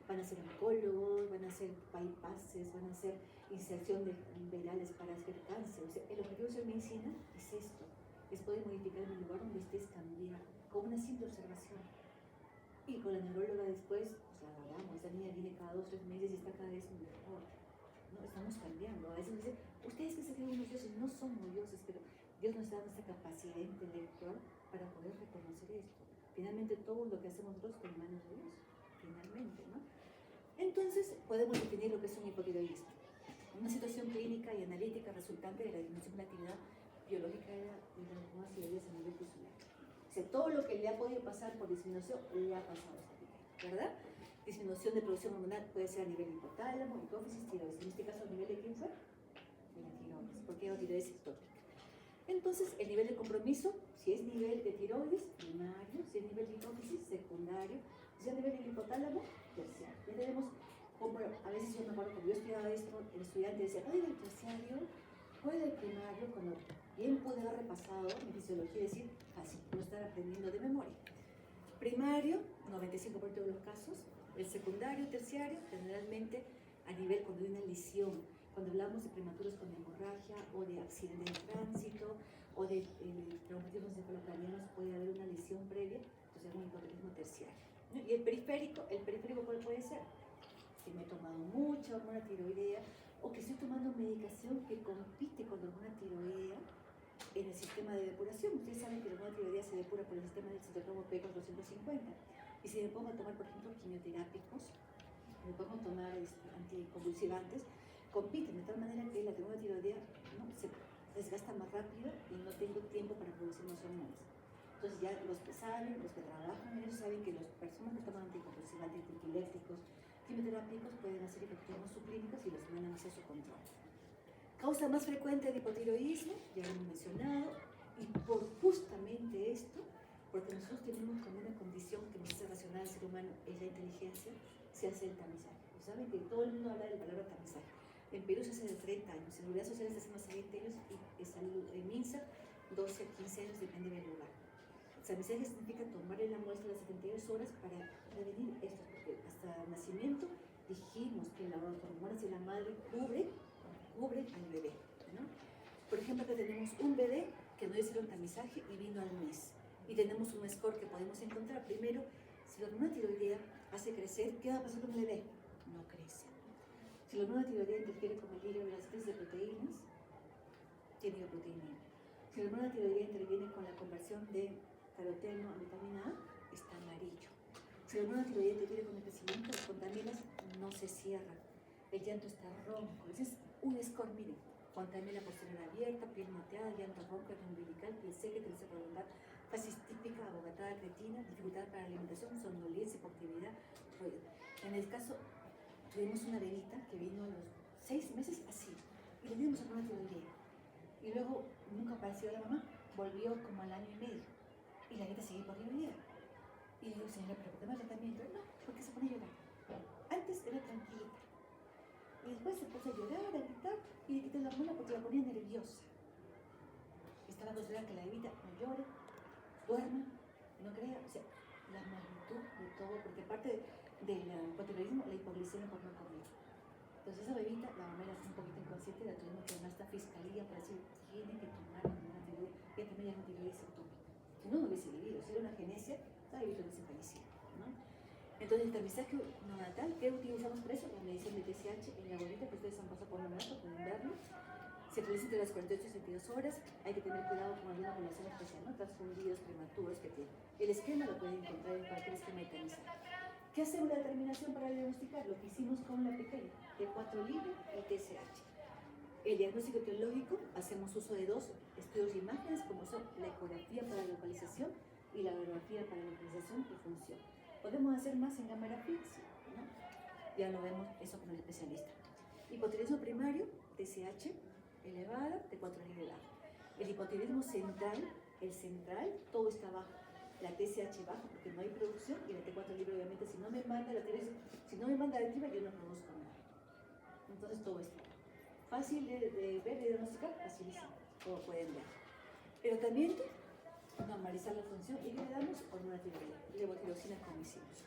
van a ser oncólogos, van a hacer bypasses, van a hacer inserción de virales para hacer cáncer. O sea, el objetivo de hacer medicina es esto, es poder modificar el lugar donde estés, cambiar, con una simple observación. Y con la neuróloga después, pues la hablamos, esta niña viene cada 2 o 3 meses y está cada vez mejor. ¿No? Estamos cambiando. A veces nos dicen, ustedes que se creen unos dioses, no somos dioses, pero Dios nos da nuestra capacidad intelectual para poder reconocer esto. Finalmente todo lo que hacemos nosotros está en manos de Dios, finalmente, ¿no? Entonces podemos definir lo que es un hipotiroidismo. Una situación clínica y analítica resultante de la disminución de la actividad biológica de las hormonas tiroides a nivel tisular. O sea, todo lo que le ha podido pasar por disminución le ha pasado a esta nivel, ¿verdad? Disminución de producción hormonal puede ser a nivel hipotálamo, hipófisis, tiroides. En este caso, ¿a nivel de quién fue? De la tiroides, porque era tiroides ectópica. Entonces, el nivel de compromiso, si es nivel de tiroides, primario, si es nivel de hipófisis, secundario, si es nivel de hipotálamo, terciario. Ya tenemos, como a veces yo me acuerdo cuando yo estudiaba esto, el estudiante decía, ¿cuál es el terciario? ¿Cuál es el primario? Cuando bien pude haber repasado mi fisiología y decir, fácil, no estar aprendiendo de memoria. Primario, 95% de los casos. El secundario, terciario, generalmente a nivel cuando hay una lesión. Cuando hablamos de prematuros con hemorragia o de accidente de tránsito o de traumatismos encefalocranianos, puede haber una lesión previa, entonces es un hipotiroidismo terciario. Y el periférico ¿cuál puede ser? Si me he tomado mucha hormona tiroidea o que estoy tomando medicación que compite con la hormona tiroidea en el sistema de depuración. Ustedes saben que la hormona tiroidea se depura por el sistema del citocromo P450. Y si me pongo a tomar, por ejemplo, quimioterápicos, me pongo a tomar anticonvulsivantes, compiten de tal manera que la hormona tiroidea, ¿no?, se desgasta más rápido y no tengo tiempo para producir más hormonas. Entonces ya los que saben, los que trabajan en eso, saben que las personas que toman anticonvulsivantes, antiepilépticos, quimioterápicos pueden hacer efectivos subclínicos y los mandan hacia su control. Causa más frecuente de hipotiroidismo, ya lo hemos mencionado, y por justamente esto, porque nosotros tenemos como una condición que nos hace racional al ser humano, es la inteligencia, se hace el tamizaje. Saben que todo el mundo habla del valor del tamizaje. En Perú se hace de 30 años, en Seguridad Social se hace más de 20 años y en MINSA 12 a 15 años, depende del lugar. El tamizaje significa tomarle la muestra a las 72 horas para prevenir esto, porque hasta el nacimiento dijimos que las hormonas de la madre cubre al bebé, ¿no? Por ejemplo, que tenemos un bebé que no hicieron tamizaje y vino al mes. Y tenemos un score que podemos encontrar. Primero, si la hormona tiroidea hace crecer, ¿qué va a pasar con el bebé? No crece. Si la hormona tiroidea interfiere con el hígado y la síntesis de proteínas, tiene hipoproteinemia. Si la hormona tiroidea interviene con la conversión de caroteno a vitamina A, está amarillo. Si la hormona tiroidea interfiere con el crecimiento, las contaminas no se cierran. El llanto está ronco. Ese es un score, miren. Contamina posterior abierta, piel moteada, llanto ronco, umbilical, piel seca, tercera voluntad, fasis típica, abogatada, cretina, dificultad para la alimentación, somnolencia, hipoactividad, ruido. En el caso, tuvimos una bebita que vino a los 6 meses así, y le dimos hormona tiroidea. Y luego nunca apareció la mamá, volvió como al año y medio, y la nieta seguía por tiroidea. Y le digo, señora, ¿pero por qué más tratamiento? No, porque se pone a llorar. Antes era tranquilita. Y después se puso a llorar, a gritar, y le quité la hormona porque la ponía nerviosa. Estaba considerada que la bebita no llore, duerma, no crea, o sea, la magnitud de todo, porque aparte del hipotiroidismo, la hipoglicemia por no comer. Entonces esa bebita, la mamá era un poquito inconsciente, la tuvimos que llamar a esta fiscalía para decir, tiene que tomar una tiroides, ya también es una tiroides ectópica. Si no, no hubiese vivido, si era una genesia, la bebita hubiese fallecido, ¿no? Entonces el tamizaje neonatal, ¿qué utilizamos para eso? La medición de TSH en la bolita, que ustedes han pasado por la mano, pueden verlo. Se realiza entre las 48 y 72 horas. Hay que tener cuidado con alguna población especial, ¿no? Transfundidos, prematuros que tienen. El esquema lo pueden encontrar en cualquier esquema de tamizaje. ¿Qué hacemos la determinación para diagnosticar? Lo que hicimos con la pequeña, T4 libre y TSH. El diagnóstico etiológico, hacemos uso de 2 estudios de imágenes, como son la ecografía para la localización y la radiografía para la localización y función. Podemos hacer más en cámara fija, ¿no? Ya lo vemos eso con el especialista. Hipotiroidismo primario, TSH elevada, T4 libre baja. El hipotiroidismo central, todo está bajo. La TSH baja porque no hay producción y la T4 libre, obviamente, si no me manda la tiroides, si no me manda la activa, yo no produzco nada. Entonces todo está fácil de ver, de diagnosticar, facilísimo, como pueden ver. Pero también normalizar la función y le damos hormona tiroidea, levotiroxina como hicimos.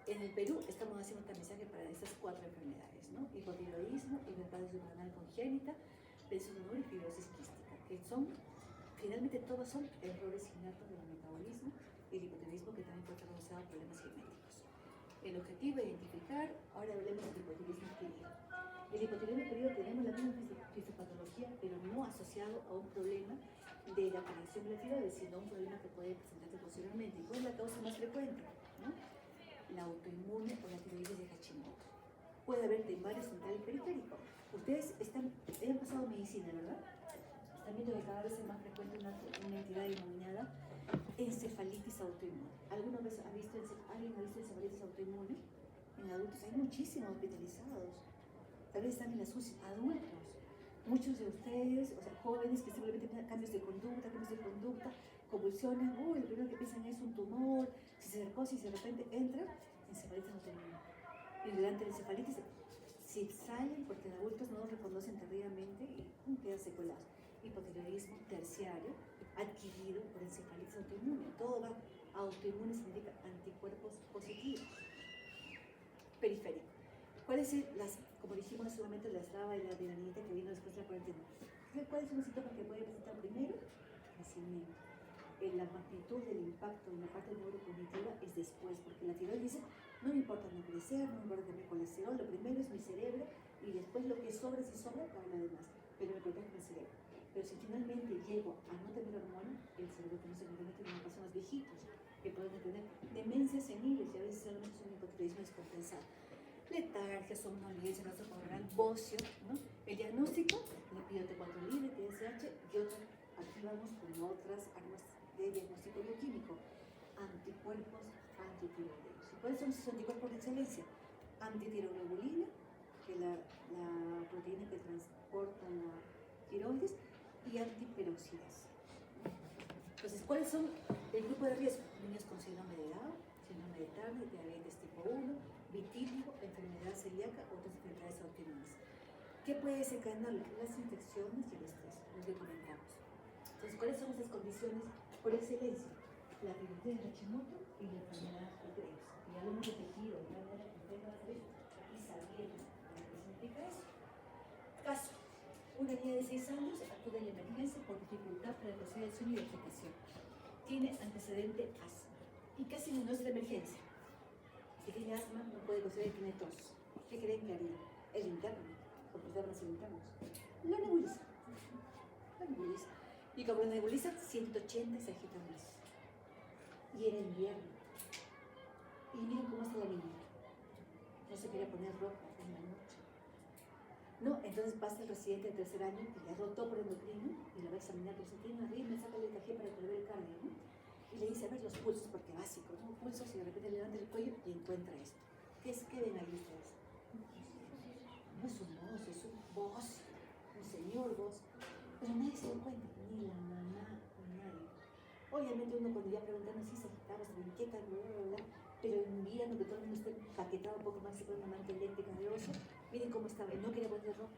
En el Perú estamos haciendo un tamizaje para estas 4 enfermedades, ¿no? Hipotiroidismo, hiperplasia suprarrenal congénita, pensilonur y fibrosis quística, que son, finalmente todos son errores innatos del metabolismo, y el hipotiroidismo que también puede estar asociado a problemas genéticos. El objetivo es identificar, ahora hablemos del hipotiroidismo adquirido. El hipotiroidismo adquirido tenemos la misma fisiopatología, pero no asociado a un problema de la conexión de la tiroides, sino un problema que puede presentarse posteriormente. ¿Y cuál es la causa más frecuente? ¿No? La autoinmune o la tiroides de Hashimoto. Puede haber tumores central y periférico. Ustedes han pasado medicina, ¿verdad? Están viendo que cada vez es más frecuente una entidad denominada encefalitis autoinmune. ¿Alguien ha visto encefalitis autoinmune? En adultos hay muchísimos hospitalizados. Tal vez están en las UCI, adultos. Muchos de ustedes, o sea, jóvenes que simplemente tienen cambios de conducta, convulsiones, el primero que piensan es un tumor, cisticercosis, de repente entra encefalitis autoinmune. Y durante la encefalitis, si salen, porque en adultos no lo reconocen tardíamente y quedan secuelados. Hipotiroidismo terciario adquirido por encefalitis autoinmune. Todo va autoinmune, significa anticuerpos positivos. Periférico. ¿Cuáles son como dijimos solamente la eslava y la de la niñita que vino después de la cuarentena? ¿Cuáles son los síntomas que puede presentar primero? Crecimiento. La magnitud del impacto en la parte neurocognitiva es después, porque la tiroides dice, no me importa no crecer, no me importa tener colesterol, lo primero es mi cerebro y después lo que sobra, si sobra, para lo demás, pero me protege el cerebro. Pero si finalmente llego a no tener hormona, el cerebro comienza a tener en personas viejitos que pueden tener demencias seniles y a veces solamente son hipotiroidismo descompensado. Letargia, somnolencia, gasto corporal, bocio, ¿no? El diagnóstico, le pido T4 libre, TSH y otras, aquí vamos con otras armas de diagnóstico bioquímico, anticuerpos antitiroideos. ¿Y cuáles son sus anticuerpos de excelencia? Antitiroglobulina, que es la proteína que transporta la tiroides, y antiperoxidasa. Entonces, ¿cuáles son el grupo de riesgo? Niños con síndrome de Down, síndrome de Turner, diabetes tipo 1, vitíligo, enfermedad celíaca, otras enfermedades autoinmunes. ¿Qué puede desencadenar? Las infecciones y el estrés, lo que comentamos. Entonces, ¿cuáles son esas condiciones por excelencia? La tiroides de Hashimoto y la enfermedad de Graves. Ya lo hemos repetido, ya lo hemos repetido y sabiendo lo que significa eso. Caso: una niña de 6 años acude a la emergencia por dificultad para el proceso de sueño y defecación. Tiene antecedente asma y casi no es de emergencia. Si tiene asma, no puede considerar que tiene tos. ¿Qué creen que haría? El interno, porque ustedes van a ser internos. La nebuliza. Y como la nebuliza, 180 se agita más. Y era invierno. Y miren cómo está la niña. No se quería poner ropa en la noche. No, entonces pasa el residente de 3er año que le rotó por endocrino y lo va a examinar, pero si tiene una arritmia, sácale el cajé para que le vea el cardio, ¿no? Y le dice, a ver los pulsos, porque básico, ¿no? Pulsos, y de repente le levanta el cuello y encuentra esto. ¿Qué ven ahí ustedes? No es un voz, es un voz, un señor voz, pero nadie se dio cuenta, ni la mamá, ni nadie. Obviamente uno cuando ya preguntando si se agitaba, se inquieta, pero en invierno que todo el mundo esté paquetado un poco más, se pone una manta eléctrica de oso, miren cómo estaba, y no quería poner ropa.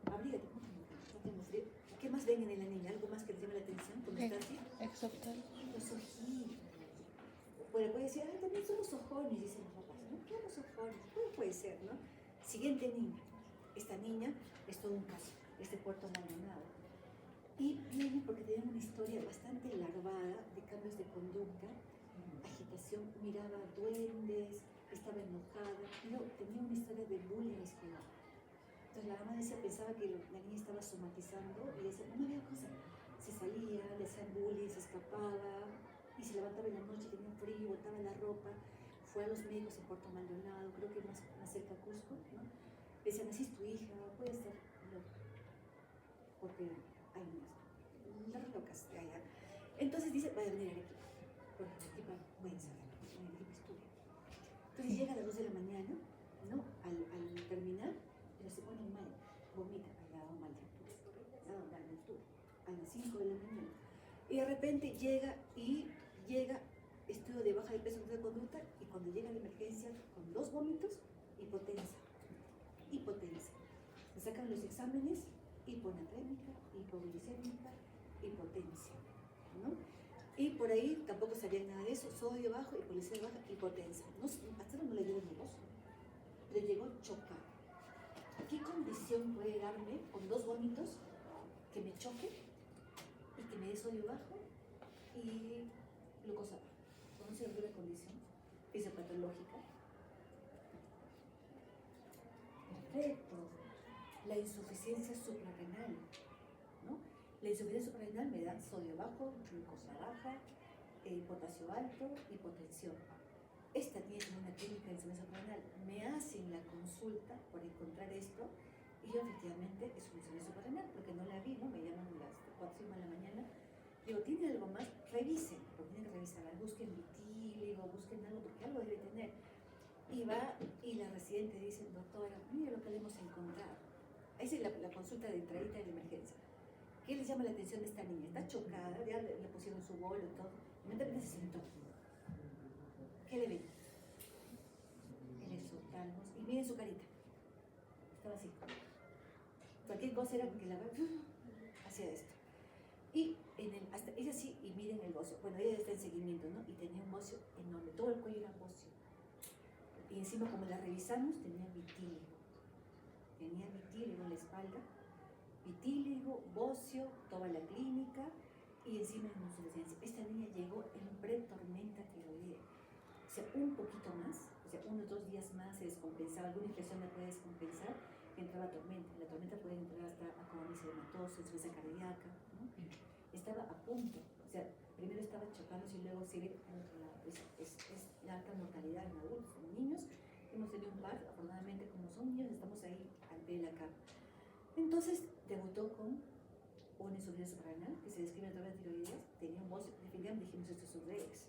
Abrígate, no tengo frío. ¿Qué más ven en la niña? ¿Algo más que les llame la atención? ¿Cómo está así? Exacto. Los ojitos. Bueno, puede decir, también son los ojones, dicen los papás. ¿No? ¿Qué los ojones? ¿Cómo puede ser, no? Siguiente niña. Esta niña es todo un caso, este puerto abandonado. Y viene porque tenía una historia bastante larvada de cambios de conducta, agitación, miraba duendes, estaba enojada, pero tenía una historia de bullying escolar. Entonces la mamá pensaba que la niña estaba somatizando y decía, no me veo cosa. Se salía, le hacían bullying, se escapaba y se levantaba en la noche, tenía frío, botaba la ropa. Fue a los médicos en Puerto Maldonado, creo que más cerca a Cusco, ¿no? Le decían, así es tu hija, puede estar loca. Porque hay unas locas de allá. Entonces dice, vaya a venir a Arequipa. Porque Arequipa, voy a encerrar, en Arequipa estudia. Entonces llega a las 2 de la mañana, ¿no? Al terminar, pero se pone mal, vomita, le ha dado mal de altura, a las 5 de la mañana. Y de repente llega, estudio de baja de peso de conducta, y cuando llega a la emergencia con 2 vómitos, hipotensa. Le sacan los exámenes, hiponatrémica, hipoglicémica, hipotencia, ¿no? Y por ahí tampoco sabían nada de eso, sodio bajo, hipoglicemia baja, hipotensa. No, hasta no le decisión puede darme con 2 vómitos que me choque y que me dé sodio bajo y glucosa baja. ¿Conoce alguna condición fisiopatológica? Perfecto. La insuficiencia suprarrenal, ¿no? La insuficiencia suprarrenal me da sodio bajo, glucosa baja, potasio alto, hipotensión. Esta tiene una clínica de insuficiencia suprarrenal. Me hacen la consulta por encontrar esto y yo efectivamente es una insuficiencia suprarrenal porque no la vi, ¿no? Me llaman a las 4 de la mañana. Digo, ¿tiene algo más? Revisen, porque tienen que revisar. Busquen vitíligo, busquen algo, porque algo debe tener. Y va, y la residente dice, doctora, mire lo que le hemos encontrado. Esa es la consulta de entradita de la emergencia. ¿Qué les llama la atención de esta niña? Está chocada, ya le pusieron su bolo y todo. Inmediatamente se sentó. ¿Qué le ven? El exotalmos. Y miren su carita. Estaba así. Cualquier cosa era porque la hacía esto. Y hasta ella sí, y miren el bocio. Bueno, ella está en seguimiento, ¿no? Y tenía un bocio enorme. Todo el cuello era bocio. Y encima, como la revisamos, tenía vitíligo. Tenía vitíligo en la espalda. Vitíligo, bocio, toda la clínica y encima de insuficiencia. Esta niña llegó en pretormenta tiroidea. O sea, un poquito más, o sea, 1 o 2 días más se descompensaba. Alguna infección la puede descompensar, entraba tormenta. La tormenta puede entrar hasta acrobacia hematosa, insuficiencia cardíaca, ¿no? Estaba a punto, o sea, primero estaba chocándose y luego sigue al otro lado. Es la alta mortalidad en adultos. En niños hemos tenido un par, afortunadamente, como son niños, estamos ahí al pie de la cama. Entonces debutó con una insuficiencia suprarrenal que se describe en todas las tiroideas, tenía un bocio, definitivamente dijimos esto es un REX,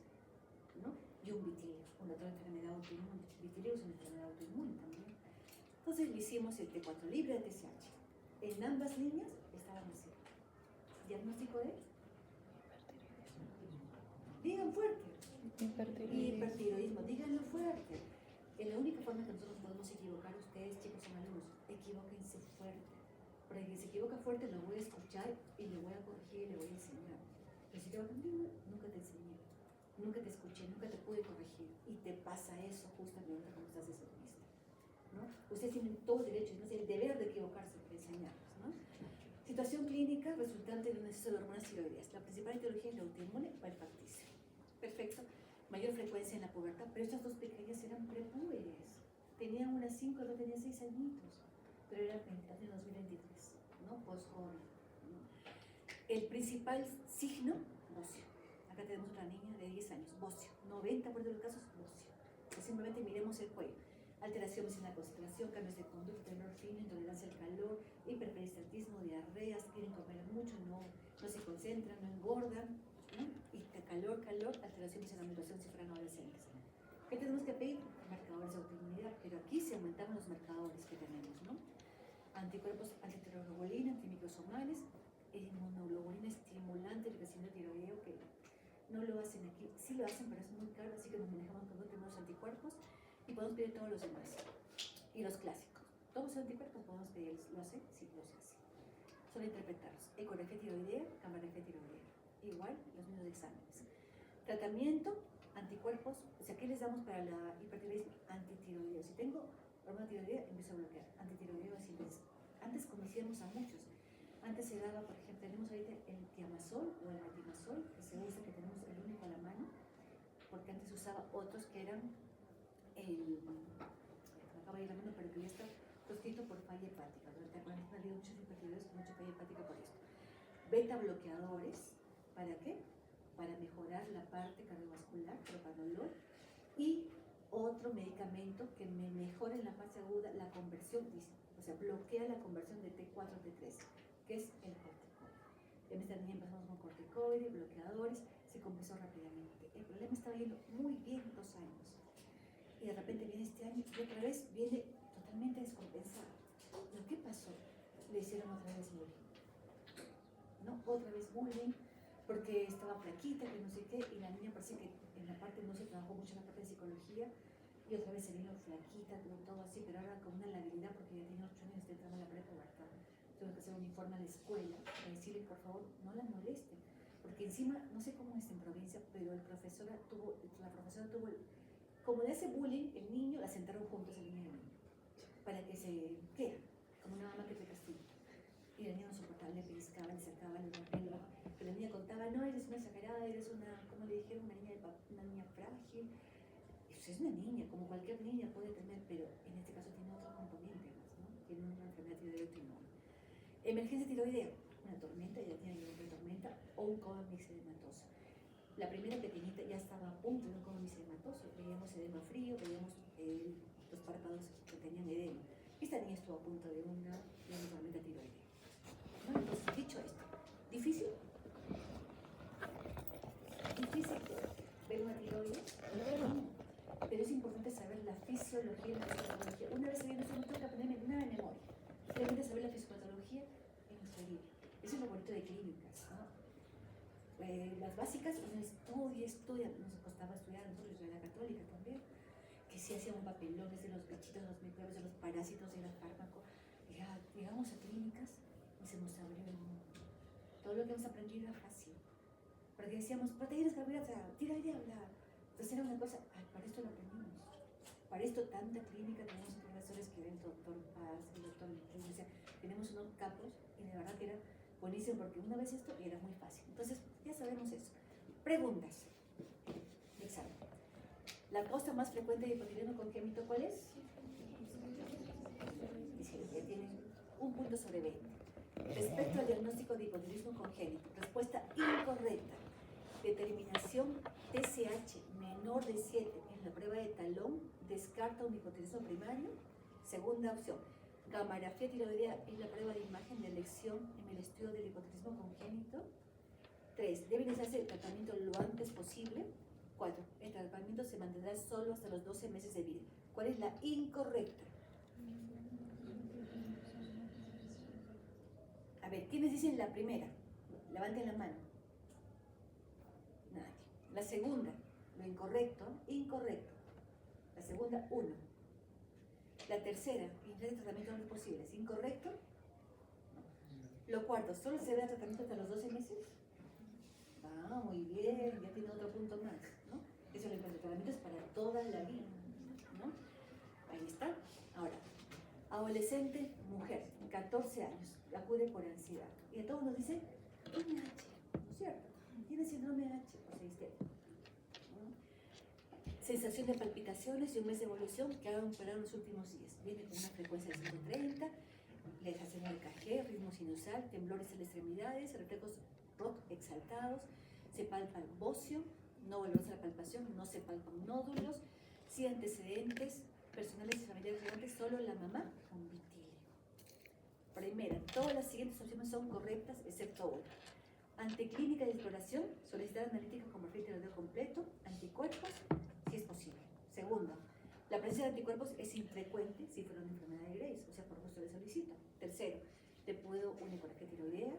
¿no? Y un vitíligo, una otra enfermedad autoinmune. Vitíligo es una enfermedad autoinmune también. Entonces le hicimos el T4 libre de TSH. En ambas líneas estaban así. ¿Diagnóstico de? Digan fuerte. Hipertiroidismo, díganlo fuerte. Es la única forma que nosotros podemos equivocar, ustedes chicos son alumnos, equivóquense fuerte. Porque si se equivoca fuerte lo voy a escuchar y le voy a corregir y le voy a enseñar. Pero si te equivocas, nunca te enseñé, nunca te escuché, nunca te pude corregir. Y te pasa eso justamente cuando estás de socorrista, ¿no? Ustedes tienen todo derecho, es el deber de equivocarse, de enseñarlos, ¿no? Situación clínica resultante de un exceso de hormonas tiroideas. La principal etiología es la autoinmune o el facticio. Perfecto. Mayor frecuencia en la pubertad, pero estas 2 pequeñas eran prepúberes. Tenían unas 5, no tenían 6 añitos, pero eran de 2023, ¿no? Post-joven, ¿no? El principal signo, bocio. Acá tenemos otra niña de 10 años, bocio. 90% de los casos, bocio. Pues simplemente miremos el cuello. Alteraciones en la concentración, cambios de conducta, temor fino, intolerancia al calor, hiperperistaltismo, diarreas, quieren comer mucho, no se concentran, no engordan, ¿no? Y calor, alteraciones en la maduración si fueran adolescentes. ¿Qué tenemos que pedir? Marcadores de autoinmunidad, pero aquí se aumentaban los marcadores que tenemos, ¿no? Anticuerpos antitiroglobulina, antimicrosomales, inmunoglobulina estimulante del crecimiento tiroideo, que no lo hacen aquí, sí lo hacen, pero es muy caro, así que nos manejamos con tenemos anticuerpos y podemos pedir todos los demás. Y los clásicos. Todos los anticuerpos podemos pedirlos, ¿lo hace? Sí, los hace. Solo interpretarlos. Ecografía tiroidea, camografía tiroidea. Igual, los mismos exámenes. Tratamiento, anticuerpos, o sea, ¿qué les damos para la hipertiroidismo? Antitiroideo. Si tengo hormona tiroidea, empiezo a bloquear. Antitiroideo es simple. Antes conocíamos a muchos. Antes se daba, por ejemplo, tenemos ahorita el tiamazol o el metimazol, que se usa, que tenemos el único a la mano, porque antes usaba otros que eran me acaba de ir la mano, pero que ya está proscrito por falla hepática. Durante la cuarentena ha habido muchos hipertiroides con mucha falla hepática por esto. Beta bloqueadores, ¿para qué? Para mejorar la parte cardiovascular, propanolol, y otro medicamento que me mejora en la fase aguda la conversión, o sea, bloquea la conversión de T4 a T3, que es el corticoide. En esta niña empezamos con corticoide, bloqueadores, se compensó rápidamente. El problema estaba yendo muy bien 2 años. Y de repente viene este año y otra vez viene totalmente descompensado. ¿Lo que pasó? Le hicieron otra vez bullying, ¿no? Otra vez bullying, porque estaba flaquita, que no sé qué, y la niña parece que en la parte no se trabajó mucho en la parte de psicología, y otra vez se vino flaquita, todo así, pero ahora con una labilidad, porque ya tiene 8 años, está entrando en la prepubertad. Tuve que hacer un informe a la escuela para decirle, por favor, no la molesten, porque encima, no sé cómo es en provincia, pero la profesora tuvo como le hace bullying, el niño, la sentaron juntos, el niño y el niño, para que se quede, como una mamá que te castiga. Y la niña no soportaba, le pellizcaba, le sacaba, le rompía. Pero la niña contaba, no, eres una exagerada, eres una, como le dijeron, una niña frágil. Pues es una niña, como cualquier niña puede tener, pero en este caso tiene otro componente más, ¿no? Tiene una enfermedad tiroidea autoinmune. Emergencia tiroidea, una tormenta, ya tiene una tormenta, o un coma mixedematoso. La primera pequeñita ya estaba a punto de un coma mixedematoso, veíamos edema frío, veíamos los párpados que tenían edema. Esta niña estuvo a punto de una tormenta tiroidea. ¿No? Entonces, dicho esto, ¿difícil? ¿Difícil ver una tiroides? No. Pero es importante saber la fisiología y la fisiopatología. Una vez sabiendo eso, no tengo que aprender nada de memoria. Simplemente saber la fisiopatología en nuestra vida. Eso es lo bonito de clínicas, ¿no? Las básicas, uno estudia, nos costaba estudiar, nosotros en la católica también, que si hacíamos papelones de los bichitos, los microbios, de los parásitos, de los fármacos. Ya llegamos a clínicas y se nos abrió el mundo. Todo lo que hemos aprendido era fácil. Porque decíamos, proteínas, carbohidratos, tira de hablar. Entonces era una cosa, para esto lo aprendimos. Para esto tanta clínica, tenemos profesores que ven el doctor Paz, el doctor Miquel, o sea, tenemos unos capos y de verdad que era buenísimo porque una vez esto era muy fácil. Entonces ya sabemos eso. Preguntas de examen. La causa más frecuente de hipotiroidismo congénito, ¿cuál es? Ya tienen un punto sobre 20. Respecto al diagnóstico de hipotiroidismo congénito, respuesta incorrecta. Determinación TSH menor de 7 en la prueba de talón descarta un hipotiroidismo primario. Segunda opción, gamografía tiroidea en la prueba de imagen de elección en el estudio del hipotiroidismo congénito. 3. Debe iniciarse el tratamiento lo antes posible. 4. El tratamiento se mantendrá solo hasta los 12 meses de vida. ¿Cuál es la incorrecta? A ver, ¿quiénes dicen la primera? Levanten la mano. Nadie. La segunda, lo incorrecto, incorrecto. La segunda, 1. La tercera, iniciar el tratamiento lo antes posible, ¿es incorrecto? No. Lo cuarto, ¿solo se da tratamiento hasta los 12 meses? Ah, muy bien, ya tiene otro punto más, ¿no? Eso el tratamiento es para toda la vida, ¿no? Ahí está. Ahora, adolescente, mujer, 14 años, acude por ansiedad. Y a todos nos dice, tiene H, ¿no es cierto? Tiene síndrome H, o sea, histeria. Sensación de palpitaciones y un mes de evolución que han operado en los últimos días. Viene con una frecuencia de 130, les hacen el EKG, ritmo sinusal, temblores en las extremidades, reflejos ROT exaltados, se palpa el bocio, no volvemos a la palpación, no se palpan nódulos, sí antecedentes personales y familiares relevantes, solo la mamá con vitíligo. Primera, todas las siguientes opciones son correctas excepto una. Ante clínica de exploración, solicitar analíticos como perfil tiroideo completo, anticuerpos, si es posible. Segundo, la presencia de anticuerpos es infrecuente si fuera una enfermedad de Graves, o sea, por gusto le solicito. Tercero, te puedo una ecografía tiroidea.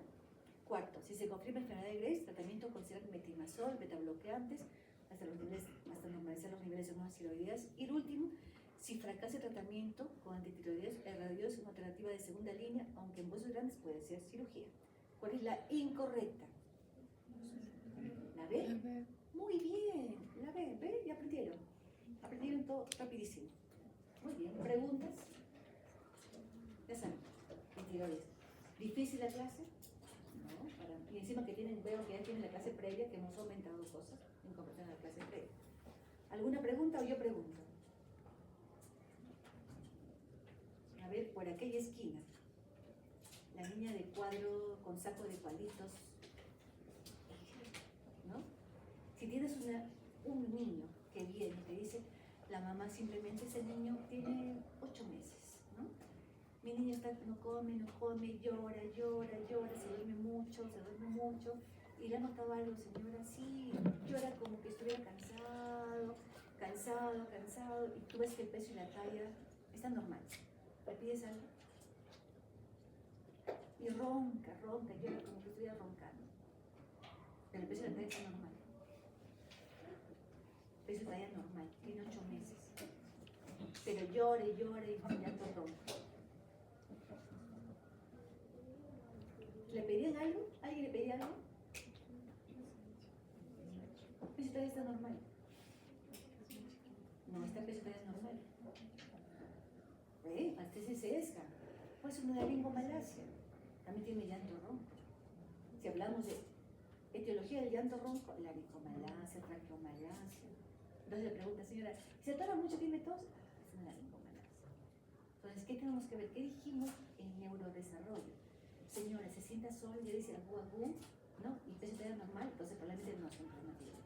Cuarto, si se confirma enfermedad de Graves, tratamiento considerar metilmazol, betabloqueantes, hasta normalizar los niveles de hormonas tiroideas. Y el último, si fracasa el tratamiento con antitiroideos, el radioides es una alternativa de segunda línea, aunque en dosis grandes puede ser cirugía. ¿Cuál es la incorrecta? ¿La B? Muy bien, la B, ¿ve? Ya aprendieron. Aprendieron todo rapidísimo. Muy bien, ¿preguntas? Ya saben, en tiroides. ¿Difícil la clase? No, y encima que veo que ya tienen la clase previa, que hemos aumentado cosas en comparación a la clase previa. ¿Alguna pregunta o yo pregunto? A ver, por aquella esquina. La niña de cuadro con saco de cuadritos, ¿no? Si tienes un niño que viene y te dice, la mamá simplemente, ese niño tiene 8 meses, ¿no? Mi niño no come, llora, se duerme mucho, y le ha notado algo, señora, sí, llora como que estuviera cansado, y tú ves que el peso y la talla está normal. ¿Le pides algo? Y ronca, llora como que estuviera roncando. Pero el peso y la talla está normal. Peso y talla normal, tiene 8 meses. Pero llora y llanto ronca. ¿Le pedían algo? ¿Alguien le pedía algo? El peso y talla está normal. No, esta peso y talla es normal. Hasta ese se esca. Puede ser una laringomalacia. También tiene llanto ronco. Si hablamos de etiología del llanto ronco, laringomalacia, traqueomalacia. Entonces le pregunta, señora, ¿se atora mucho, tiene tos? Es una laringomalacia. Entonces, ¿qué tenemos que ver? ¿Qué dijimos en neurodesarrollo? Señora, se sienta sola y dice agú, agú, ¿no? Y empieza a tener normal, entonces probablemente no es un problema tiroideo.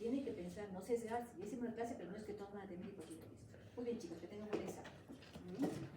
Tiene que pensar, no sé si hicimos una clase, pero no es que todos van a tener hipotititis. Muy bien, chicos, que tengan buen examen.